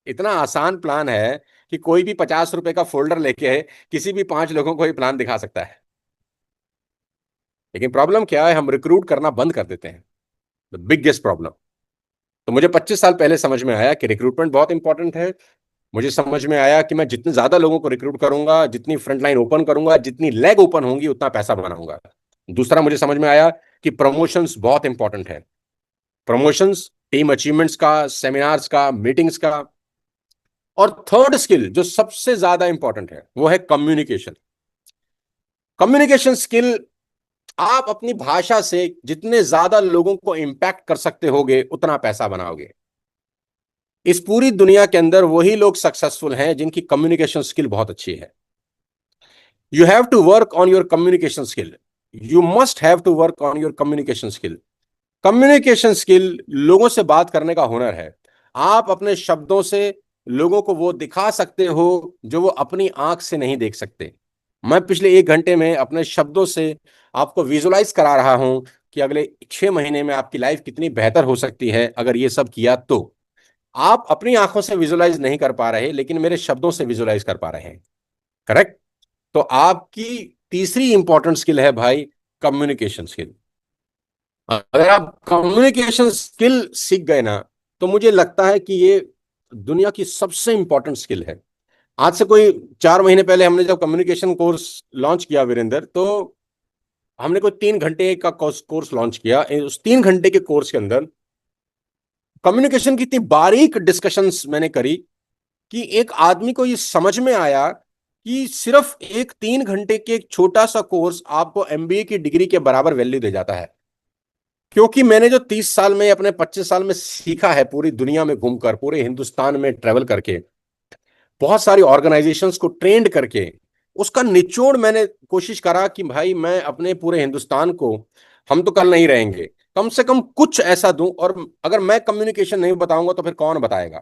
S1: इतना आसान प्लान है कि कोई भी 50 रुपए का फोल्डर लेके किसी भी 5 लोगों को ये प्लान दिखा सकता है। लेकिन प्रॉब्लम क्या है, हम रिक्रूट करना बंद कर देते हैं, द बिगेस्ट प्रॉब्लम। तो मुझे 25 साल पहले समझ में आया कि रिक्रूटमेंट बहुत इंपॉर्टेंट है। मुझे समझ में आया कि मैं जितने ज्यादा लोगों को रिक्रूट करूंगा, जितनी फ्रंट लाइन ओपन करूंगा, जितनी लेग ओपन होंगी, उतना पैसा बनाऊंगा। दूसरा मुझे समझ में आया कि प्रमोशंस बहुत इंपॉर्टेंट है। प्रमोशंस, टीम अचीवमेंट्स का, सेमिनार्स का, मीटिंग्स का। और थर्ड स्किल जो सबसे ज्यादा इंपॉर्टेंट है वो है कम्युनिकेशन। कम्युनिकेशन स्किल, आप अपनी भाषा से जितने ज्यादा लोगों को इंपैक्ट कर सकते होगे उतना पैसा बनाओगे। इस पूरी दुनिया के अंदर वही लोग सक्सेसफुल हैं जिनकी कम्युनिकेशन स्किल बहुत अच्छी है। You have to work on your communication skill. You must have to work on your communication skill. Communication skill लोगों से बात करने का हुनर है। आप अपने शब्दों से लोगों को वो दिखा सकते हो जो वो अपनी आंख से नहीं देख सकते। मैं पिछले 1 घंटे में अपने शब्दों से आपको विजुलाइज करा रहा हूं कि अगले 6 महीने में आपकी लाइफ कितनी बेहतर हो सकती है अगर ये सब किया तो। आप अपनी आंखों से विजुलाइज नहीं कर पा रहे, लेकिन मेरे शब्दों से विजुलाइज कर पा रहे हैं। करेक्ट? तो आपकी तीसरी इंपॉर्टेंट स्किल है भाई, कम्युनिकेशन स्किल। अगर आप कम्युनिकेशन स्किल सीख गए ना, तो मुझे लगता है कि ये दुनिया की सबसे इंपॉर्टेंट स्किल है। आज से कोई 4 महीने पहले हमने जब कम्युनिकेशन कोर्स लॉन्च किया वीरेंद्र, तो हमने कोई 3 घंटे का कोर्स लॉन्च किया। उस 3 घंटे के कोर्स के अंदर कम्युनिकेशन की इतनी बारीक डिस्कशंस मैंने करी कि एक आदमी को ये समझ में आया कि सिर्फ एक 3 घंटे के एक छोटा सा कोर्स आपको एमबीए की डिग्री के बराबर वैल्यू दे जाता है। क्योंकि मैंने जो 30 साल में, अपने 25 साल में सीखा है, पूरी दुनिया में घूमकर, पूरे हिंदुस्तान में ट्रेवल करके, बहुत सारी ऑर्गेनाइजेशंस को ट्रेंड करके, उसका निचोड़ मैंने कोशिश करा कि भाई मैं अपने पूरे हिंदुस्तान को, हम तो कल नहीं रहेंगे, कम से कम कुछ ऐसा दूं। और अगर मैं कम्युनिकेशन नहीं बताऊंगा तो फिर कौन बताएगा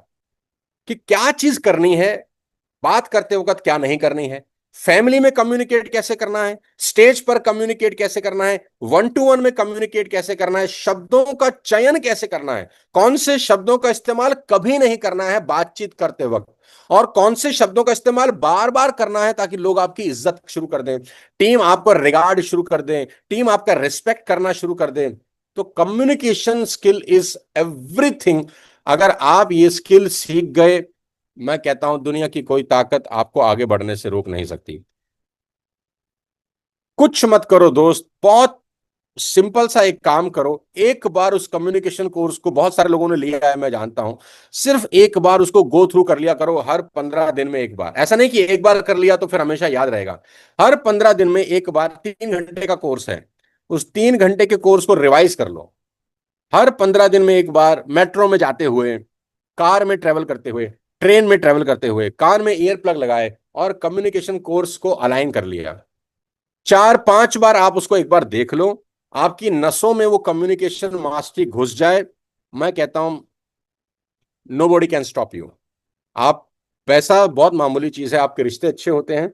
S1: कि क्या चीज करनी है, बात करते वक्त क्या नहीं करनी है, फैमिली में कम्युनिकेट कैसे करना है, स्टेज पर कम्युनिकेट कैसे करना है, 1-to-1 में कम्युनिकेट कैसे करना है, शब्दों का चयन कैसे करना है, कौन से शब्दों का इस्तेमाल कभी नहीं करना है बातचीत करते वक्त, और कौन से शब्दों का इस्तेमाल बार बार करना है ताकि लोग आपकी इज्जत शुरू कर दें, टीम आपको रिगार्ड शुरू कर दें, टीम आपका रिस्पेक्ट करना शुरू कर दें। तो कम्युनिकेशन स्किल इज एवरीथिंग। अगर आप ये स्किल सीख गए, मैं कहता हूं दुनिया की कोई ताकत आपको आगे बढ़ने से रोक नहीं सकती। कुछ मत करो दोस्त, बहुत सिंपल सा एक काम करो, एक बार उस कम्युनिकेशन कोर्स को, बहुत सारे लोगों ने लिया है मैं जानता हूं, सिर्फ एक बार उसको गो थ्रू कर लिया करो, हर 15 दिन में एक बार। ऐसा नहीं कि एक बार कर लिया तो फिर हमेशा याद रहेगा। हर 15 दिन में एक बार, 3 घंटे का कोर्स है, उस 3 घंटे के कोर्स को रिवाइज कर लो। हर 15 दिन में एक बार मेट्रो में जाते हुए, कार में ट्रेवल करते हुए, ट्रेन में ट्रेवल करते हुए, कान में ईयर प्लग लगाए और कम्युनिकेशन कोर्स को अलाइन कर लिया। 4-5 बार आप उसको एक बार देख लो, आपकी नसों में वो कम्युनिकेशन मास्टरी घुस जाए, मैं कहता हूं nobody can stop you. आप, पैसा बहुत मामूली चीज है, आपके रिश्ते अच्छे होते हैं,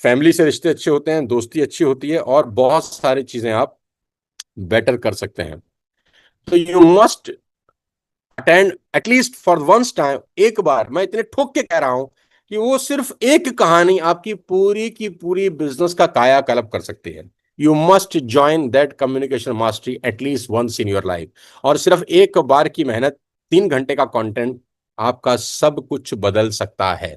S1: फैमिली से रिश्ते अच्छे होते हैं, दोस्ती अच्छी होती है, और बहुत सारी चीजें आप बेटर कर सकते हैं। तो you must attend at least for once time, एक बार। मैं इतने ठोक के कह रहा हूं कि वो सिर्फ एक कहानी आपकी पूरी की पूरी बिजनेस का कायाकल्प कर सकती है। You must join that communication mastery at least once in your life. और सिर्फ एक बार की मेहनत, 3 घंटे का कंटेंट आपका सब कुछ बदल सकता है।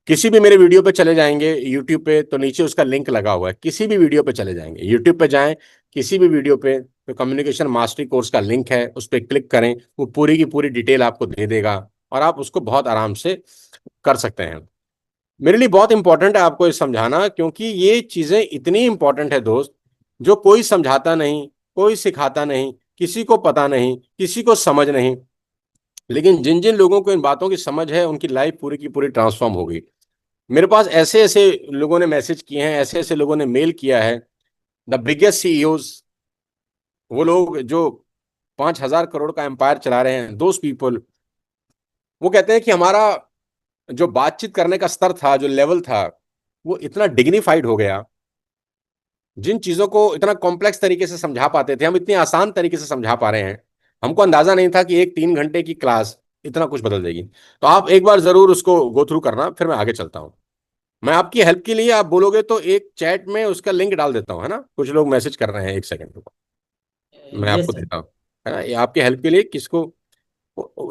S1: किसी भी मेरे वीडियो पे चले जाएंगे यूट्यूब पे, तो नीचे उसका लिंक लगा हुआ है, किसी भी वीडियो पे चले जाएंगे, यूट्यूब पे जाएं, किसी भी वीडियो पे, तो कम्युनिकेशन मास्टरी कोर्स का लिंक है, उस पर क्लिक करें, वो पूरी की पूरी डिटेल आपको दे देगा और आप उसको बहुत आराम से कर सकते हैं। मेरे लिए बहुत इंपॉर्टेंट है आपको ये समझाना, क्योंकि ये चीजें इतनी इंपॉर्टेंट है दोस्त, जो कोई समझाता नहीं, कोई सिखाता नहीं, किसी को पता नहीं, किसी को समझ नहीं। लेकिन जिन जिन लोगों को इन बातों की समझ है, उनकी लाइफ पूरी की पूरी ट्रांसफॉर्म हो गई। मेरे पास ऐसे ऐसे लोगों ने मैसेज किए हैं, ऐसे ऐसे लोगों ने मेल किया है, द बिगेस्ट सीईओज, वो लोग जो 5,000 करोड़ का एम्पायर चला रहे हैं, दोस्त पीपल, वो कहते हैं कि हमारा जो बातचीत करने का स्तर था, जो लेवल था, वो इतना डिग्निफाइड हो गया। जिन चीजों को इतना कॉम्प्लेक्स तरीके से समझा पाते थे, हम इतनी आसान तरीके से समझा पा रहे हैं। हमको अंदाजा नहीं था कि एक 3 घंटे की क्लास इतना कुछ बदल देगी। तो आप एक बार जरूर उसको गो थ्रू करना, फिर मैं आगे चलता हूँ। मैं आपकी हेल्प के लिए, आप बोलोगे तो एक चैट में उसका लिंक डाल देता हूँ, है ना, कुछ लोग मैसेज कर रहे हैं, 1 सेकंड को मैं
S2: यस
S1: आपको
S2: सर।
S1: देता हूँ, है ना, ये आपकी हेल्प के लिए। किसको,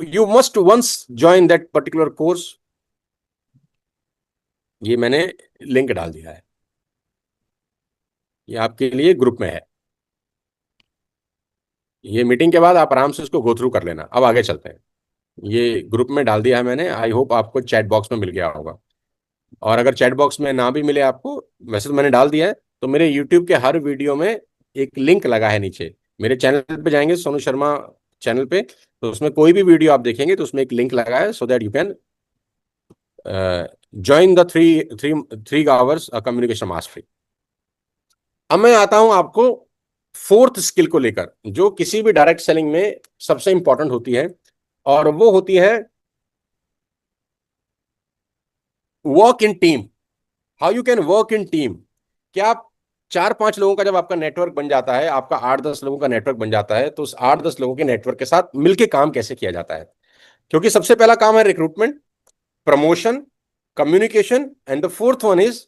S1: you must once join that particular course. ये मैंने लिंक डाल दिया है, ये आपके लिए ग्रुप में है। ये मीटिंग के बाद आप आराम से इसको गो थ्रू कर लेना। अब आगे चलते हैं। ये ग्रुप में डाल दिया है मैंने, आई होप आपको चैट बॉक्स में मिल गया होगा। और अगर चैट बॉक्स में ना भी मिले आपको, वैसे तो मैंने डाल दिया है, तो मेरे यूट्यूब के हर वीडियो में एक लिंक लगा है नीचे। मेरे चैनल पे जाएंगे, सोनू शर्मा चैनल पे, तो उसमें कोई भी वीडियो आप देखेंगे तो उसमें एक लिंक लगा है, so that you can join the three three 3 hours communication mastery. अब मैं आता हूं आपको फोर्थ स्किल को लेकर, जो किसी भी डायरेक्ट सेलिंग में सबसे इंपॉर्टेंट होती है, और वो होती है work in team. How you can work in team. क्या आप 4-5 लोगों का, जब आपका नेटवर्क बन जाता है, आपका 8-10 लोगों का नेटवर्क बन जाता है, तो उस 8-10 लोगों के नेटवर्क के साथ मिलकर काम कैसे किया जाता है। क्योंकि सबसे पहला काम है recruitment, promotion, communication, and the fourth one is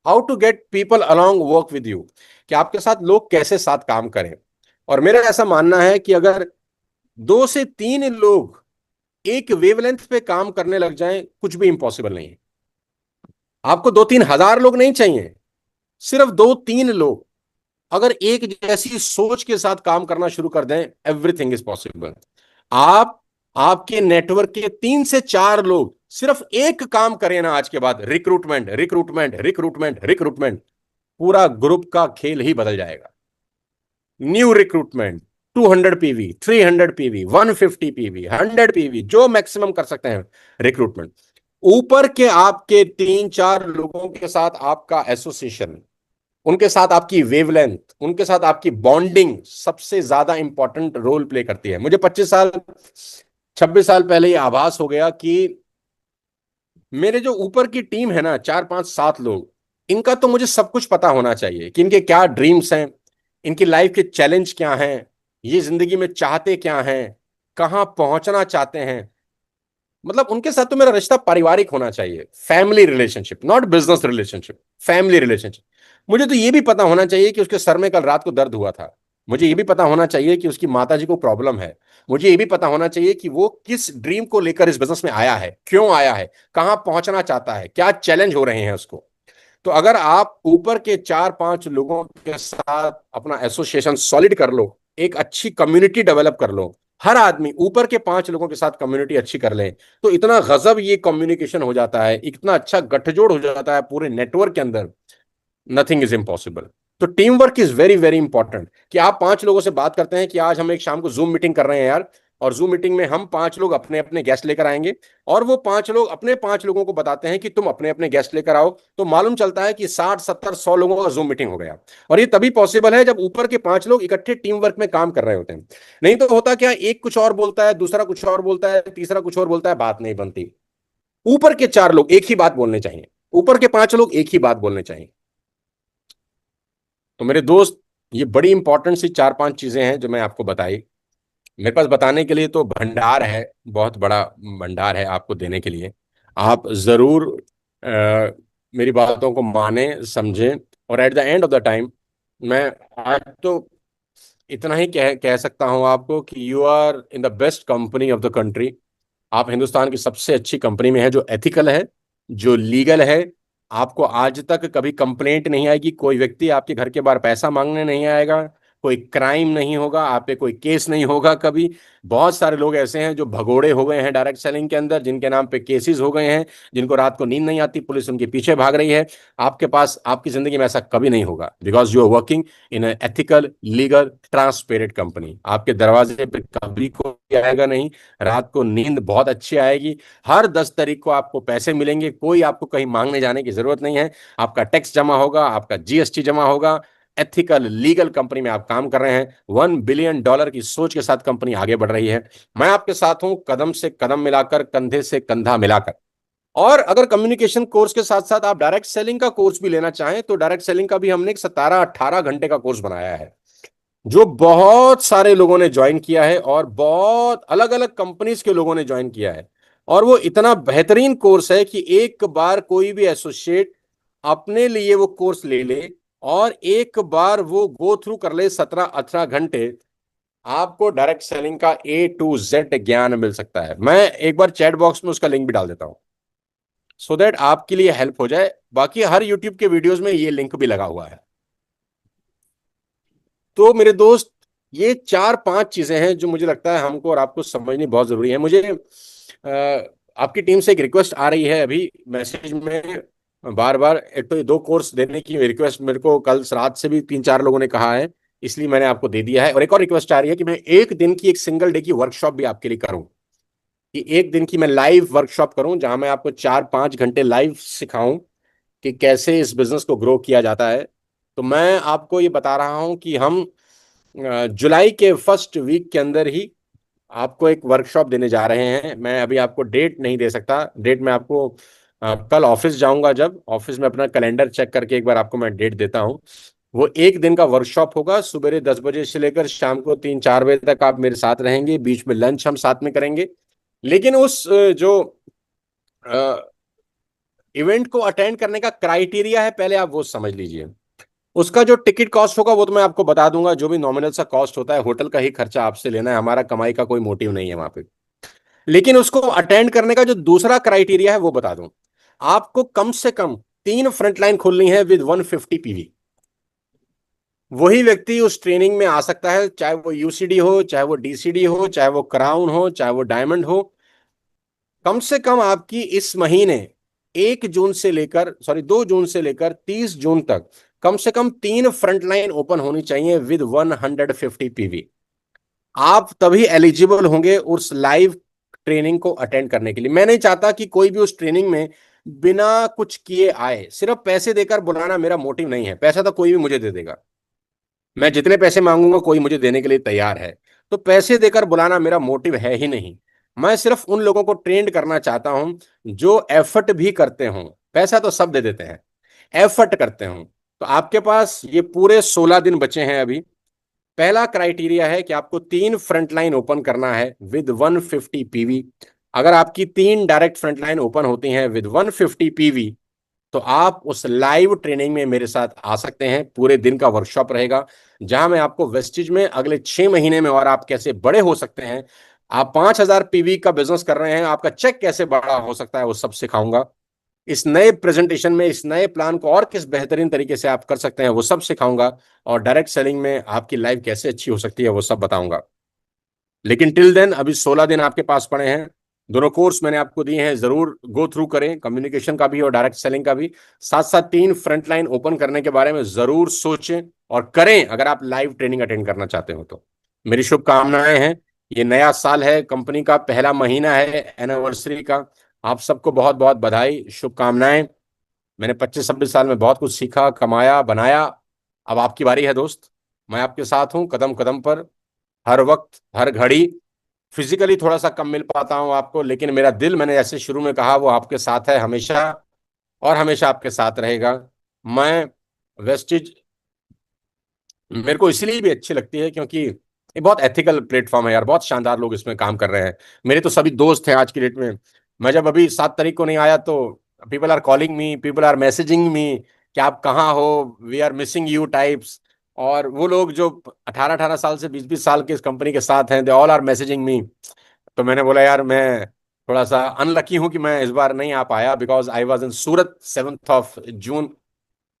S1: how to get people along work with you, कि आपके साथ लोग कैसे साथ काम करें। और मेरा ऐसा मानना है कि अगर 2 से 3 लोग एक वेवलेंथ पे काम करने लग जाएं, कुछ भी इंपॉसिबल नहीं है। आपको 2-3 हजार लोग नहीं चाहिए, सिर्फ 2-3 लोग अगर एक जैसी सोच के साथ काम करना शुरू कर दें, एवरीथिंग इज पॉसिबल। आप, आपके नेटवर्क के 3 से 4 लोग सिर्फ एक काम करें ना, आज के बाद रिक्रूटमेंट, रिक्रूटमेंट, रिक्रूटमेंट, रिक्रूटमेंट, पूरा ग्रुप का खेल ही बदल जाएगा। New recruitment, 200 PV, 300 PV, 150 PV, 100 PV, जो मैक्सिमम कर सकते हैं रिक्रूटमेंट। ऊपर के आपके 3-4 लोगों के साथ आपका एसोसिएशन, उनके साथ आपकी वेवलेंथ, उनके साथ आपकी बॉन्डिंग सबसे ज्यादा इंपॉर्टेंट रोल प्ले करती है। मुझे 25 साल, 26 साल पहले ये आभास हो गया कि मेरे जो ऊपर की टीम है ना, 4-5-7 लोग, इनका तो मुझे सब कुछ पता होना चाहिए कि इनके क्या ड्रीम्स हैं, इनकी लाइफ के चैलेंज क्या हैं, ये जिंदगी में चाहते क्या हैं, कहां पहुंचना चाहते हैं। मतलब उनके साथ तो मेरा रिश्ता पारिवारिक होना चाहिए, family relationship, not business relationship, family relationship. मुझे तो ये भी पता होना चाहिए कि उसके सर में कल रात को दर्द हुआ था। मुझे ये भी पता होना चाहिए कि उसकी माताजी को प्रॉब्लम है। मुझे ये भी पता होना चाहिए कि वो किस ड्रीम को लेकर इस बिजनेस में आया है, क्यों आया है, कहां पहुंचना चाहता है, क्या चैलेंज हो रहे हैं उसको। तो अगर आप ऊपर के 4-5 लोगों के साथ अपना एसोसिएशन सॉलिड कर लो, एक अच्छी कम्युनिटी डेवलप कर लो, हर आदमी ऊपर के 5 लोगों के साथ कम्युनिटी अच्छी कर ले, तो इतना गजब ये कम्युनिकेशन हो जाता है, इतना अच्छा गठजोड़ हो जाता है पूरे नेटवर्क के अंदर, नथिंग इज इम्पॉसिबल। तो team work is very very important, कि आप 5 लोगों से बात करते हैं कि आज हम एक शाम को जूम मीटिंग कर रहे हैं यार, और जूम मीटिंग में हम 5 लोग अपने अपने गेस्ट लेकर आएंगे, और वो 5 लोग अपने 5 लोगों को बताते हैं कि तुम अपने अपने गेस्ट लेकर आओ, तो मालूम चलता है कि 60-70-100 लोगों का जूम मीटिंग हो गया। और ये तभी पॉसिबल है जब ऊपर के 5 लोग इकट्ठे टीम वर्क में काम कर रहे होते हैं। नहीं तो होता क्या, एक कुछ और बोलता है, दूसरा कुछ और बोलता है, तीसरा कुछ और बोलता है, बात नहीं बनती। ऊपर के 4 लोग एक ही बात बोलने चाहिए, ऊपर के 5 लोग एक ही बात बोलने चाहिए। तो मेरे दोस्त, ये बड़ी इंपॉर्टेंट सी 4-5 चीजें हैं जो मैं आपको बताई। मेरे पास बताने के लिए तो भंडार है, बहुत बड़ा भंडार है आपको देने के लिए। आप जरूर मेरी बातों को माने, समझें, और at the end of the time, मैं आज तो इतना ही कह सकता हूं आपको कि you are in the best company of the country. आप हिंदुस्तान की सबसे अच्छी कंपनी में है, जो एथिकल है, जो लीगल है। आपको आज तक कभी कंप्लेंट नहीं आएगी, कोई व्यक्ति आपके घर के बाहर पैसा मांगने नहीं आएगा, कोई क्राइम नहीं होगा, आप पे कोई केस नहीं होगा कभी। बहुत सारे लोग ऐसे हैं जो भगोड़े हो गए हैं डायरेक्ट सेलिंग के अंदर, जिनके नाम पे केसेस हो गए हैं, जिनको रात को नींद नहीं आती, पुलिस उनके पीछे भाग रही है। आपके पास, आपकी जिंदगी में ऐसा कभी नहीं होगा, because you are working in ethical, legal, transparent company. आपके दरवाजे पे कभी कोई आएगा नहीं, रात को नींद बहुत अच्छी आएगी। हर 10 तारीख को आपको पैसे मिलेंगे, कोई आपको कहीं मांगने जाने की जरूरत नहीं है। आपका टैक्स जमा होगा, आपका जीएसटी जमा होगा। एथिकल, लीगल कंपनी में आप काम कर रहे हैं। $1 बिलियन की सोच के साथ कंपनी आगे बढ़ रही है। मैं आपके साथ हूं, कदम से कदम मिलाकर, कंधे से कंधा मिलाकर। और अगर कम्युनिकेशन कोर्स के साथ साथ आप डायरेक्ट सेलिंग का कोर्स भी लेना चाहें, तो डायरेक्ट सेलिंग का भी हमने एक 17-18 घंटे का कोर्स बनाया है, जो बहुत सारे लोगों ने ज्वाइन किया है, और बहुत अलग अलग कंपनीज के लोगों ने ज्वाइन किया है। और वो इतना बेहतरीन कोर्स है कि एक बार कोई भी एसोसिएट अपने लिए वो कोर्स ले ले, और एक बार वो गो थ्रू कर ले 17-18 घंटे, आपको डायरेक्ट सेलिंग का A to Z ज्ञान मिल सकता है। मैं एक बार चैट बॉक्स में उसका लिंक भी डाल देता हूं, सो दैट आपके लिए हेल्प हो जाए। बाकी हर यूट्यूब के वीडियोस में ये लिंक भी लगा हुआ है। तो मेरे दोस्त, ये 4-5 चीजें हैं जो मुझे लगता है हमको और आपको समझनी बहुत जरूरी है। मुझे आपकी टीम से एक रिक्वेस्ट आ रही है अभी मैसेज में, बार बार। एक तो ये 2 कोर्स देने की रिक्वेस्ट मेरे को कल रात से भी 3-4 लोगों ने कहा है, इसलिए मैंने आपको दे दिया है। और एक और रिक्वेस्ट आ रही है कि मैं एक दिन की, एक सिंगल डे की वर्कशॉप भी आपके लिए करूं, कि एक दिन की मैं लाइव वर्कशॉप करूं, जहां मैं आपको 4-5 घंटे लाइव सिखाऊं कि कैसे इस बिजनेस को ग्रो किया जाता है। तो मैं आपको ये बता रहा हूं कि हम जुलाई के फर्स्ट वीक के अंदर ही आपको एक वर्कशॉप देने जा रहे हैं। मैं अभी आपको डेट नहीं दे सकता, डेट मैं आपको कल ऑफिस जाऊंगा, जब ऑफिस में अपना कैलेंडर चेक करके एक बार आपको मैं डेट देता हूं। वो एक दिन का वर्कशॉप होगा, सुबह 10 बजे से लेकर शाम को 3-4 बजे तक आप मेरे साथ रहेंगे, बीच में लंच हम साथ में करेंगे। लेकिन उस जो इवेंट को अटेंड करने का क्राइटेरिया है, पहले आप वो समझ लीजिए। उसका जो टिकट कॉस्ट होगा वो तो मैं आपको बता दूंगा, जो भी नॉमिनल सा कॉस्ट होता है, होटल का ही खर्चा आपसे लेना है, हमारा कमाई का कोई मोटिव नहीं है वहां पे। लेकिन उसको अटेंड करने का जो दूसरा क्राइटेरिया है वो बता दूं, आपको कम से कम 3 फ्रंटलाइन खोलनी है विद 150 PV। वही व्यक्ति उस ट्रेनिंग में आ सकता है, चाहे वो यूसीडी हो, चाहे वो डीसीडी हो, चाहे वो क्राउन हो, चाहे वो डायमंड हो। कम से कम आपकी इस महीने 1 जून से लेकर, सॉरी 2 जून से लेकर 30 जून तक, कम से कम 3 फ्रंटलाइन ओपन होनी चाहिए विद 150 PV। आप तभी एलिजिबल होंगे उस लाइव ट्रेनिंग को अटेंड करने के लिए। मैं नहीं चाहता कि कोई भी उस ट्रेनिंग में बिना कुछ किए आए। सिर्फ पैसे देकर बुलाना मेरा मोटिव नहीं है, पैसा तो कोई भी मुझे दे देगा, मैं जितने पैसे मांगूंगा कोई मुझे देने के लिए तैयार है। तो पैसे देकर बुलाना मेरा मोटिव है ही नहीं। मैं सिर्फ उन लोगों को ट्रेंड करना चाहता हूं जो एफर्ट भी करते हों। पैसा तो सब दे देते हैं, एफर्ट करते हों। तो आपके पास ये पूरे 16 दिन बचे हैं अभी। पहला क्राइटेरिया है कि आपको 3 फ्रंटलाइन ओपन करना है विद 150 PV। अगर आपकी 3 डायरेक्ट फ्रंटलाइन ओपन होती हैं विद 150 PV, तो आप उस लाइव ट्रेनिंग में मेरे साथ आ सकते हैं। पूरे दिन का वर्कशॉप रहेगा, जहां मैं आपको वेस्टिज में अगले 6 महीने में और आप कैसे बड़े हो सकते हैं, आप 5,000 PV का बिजनेस कर रहे हैं, आपका चेक कैसे बड़ा हो सकता है, वो सब सिखाऊंगा। इस नए प्रेजेंटेशन में, इस नए प्लान को और किस बेहतरीन तरीके से आप कर सकते हैं वो सब सिखाऊंगा, और डायरेक्ट सेलिंग में आपकी लाइफ कैसे अच्छी हो सकती है वो सब बताऊंगा। लेकिन टिल देन अभी 16 दिन आपके पास पड़े हैं। दोनों कोर्स मैंने आपको दिए हैं, जरूर गो थ्रू करें, कम्युनिकेशन का भी और डायरेक्ट सेलिंग का भी। साथ साथ 3 फ्रंट लाइन ओपन करने के बारे में जरूर सोचें और करें, अगर आप लाइव ट्रेनिंग अटेंड करना चाहते हो तो। मेरी शुभकामनाएं हैं। ये नया साल है, कंपनी का पहला महीना है एनिवर्सरी का। आप सबको बहुत बहुत बधाई, शुभकामनाएं। मैंने 25-26 साल में बहुत कुछ सीखा, कमाया, बनाया। अब आपकी बारी है दोस्त। मैं आपके साथ हूं कदम कदम पर, हर वक्त, हर घड़ी। फिजिकली थोड़ा सा कम मिल पाता हूं आपको, लेकिन मेरा दिल, मैंने जैसे शुरू में कहा, वो आपके साथ है हमेशा, और हमेशा आपके साथ रहेगा। मैं वेस्टिज मेरे को इसलिए भी अच्छी लगती है क्योंकि ये बहुत एथिकल प्लेटफॉर्म है यार, बहुत शानदार लोग इसमें काम कर रहे हैं। मेरे तो सभी दोस्त हैं आज की डेट में। मैं जब अभी 7 तारीख को नहीं आया तो people are calling me, people are messaging me कि आप कहाँ हो, we are missing you types. और वो लोग जो 18-18 साल से 20-20 साल के इस कंपनी के साथ हैं, they all are messaging me. तो मैंने बोला यार, मैं थोड़ा सा अनलकी हूं कि मैं इस बार नहीं आ पाया, बिकॉज आई वॉज इन सूरत 7 जून।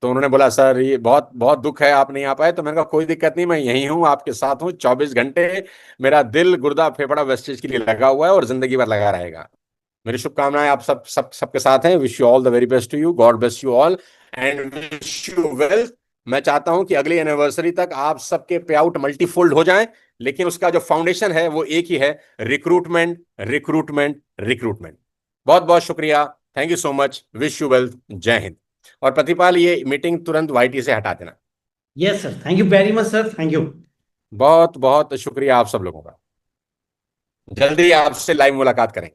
S1: तो उन्होंने बोला सर ये बहुत बहुत दुख है आप नहीं आ पाए। तो मैंने कहा कोई दिक्कत नहीं, मैं यहीं हूँ, आपके साथ हूँ 24 घंटे। मेरा दिल, गुर्दा, फेफड़ा वेस्टेज के लिए लगा हुआ है और जिंदगी भर लगा रहेगा। मेरी शुभकामनाएं आप सबके साथ हैं। Wish you all the very best to you, God bless you all and wish you wealth. मैं चाहता हूं कि अगली एनिवर्सरी तक आप सबके पे आउट मल्टीफोल्ड हो जाएं, लेकिन उसका जो फाउंडेशन है वो एक ही है, रिक्रूटमेंट, रिक्रूटमेंट, रिक्रूटमेंट। बहुत बहुत शुक्रिया, thank you so much, wish you wealth, जय हिंद। और प्रतिपाल, ये मीटिंग तुरंत वाईटी से हटा देना।
S2: Yes sir, thank you very much sir, thank you.
S1: बहुत बहुत शुक्रिया आप सब लोगों का। जल्दी आपसे लाइव मुलाकात करें।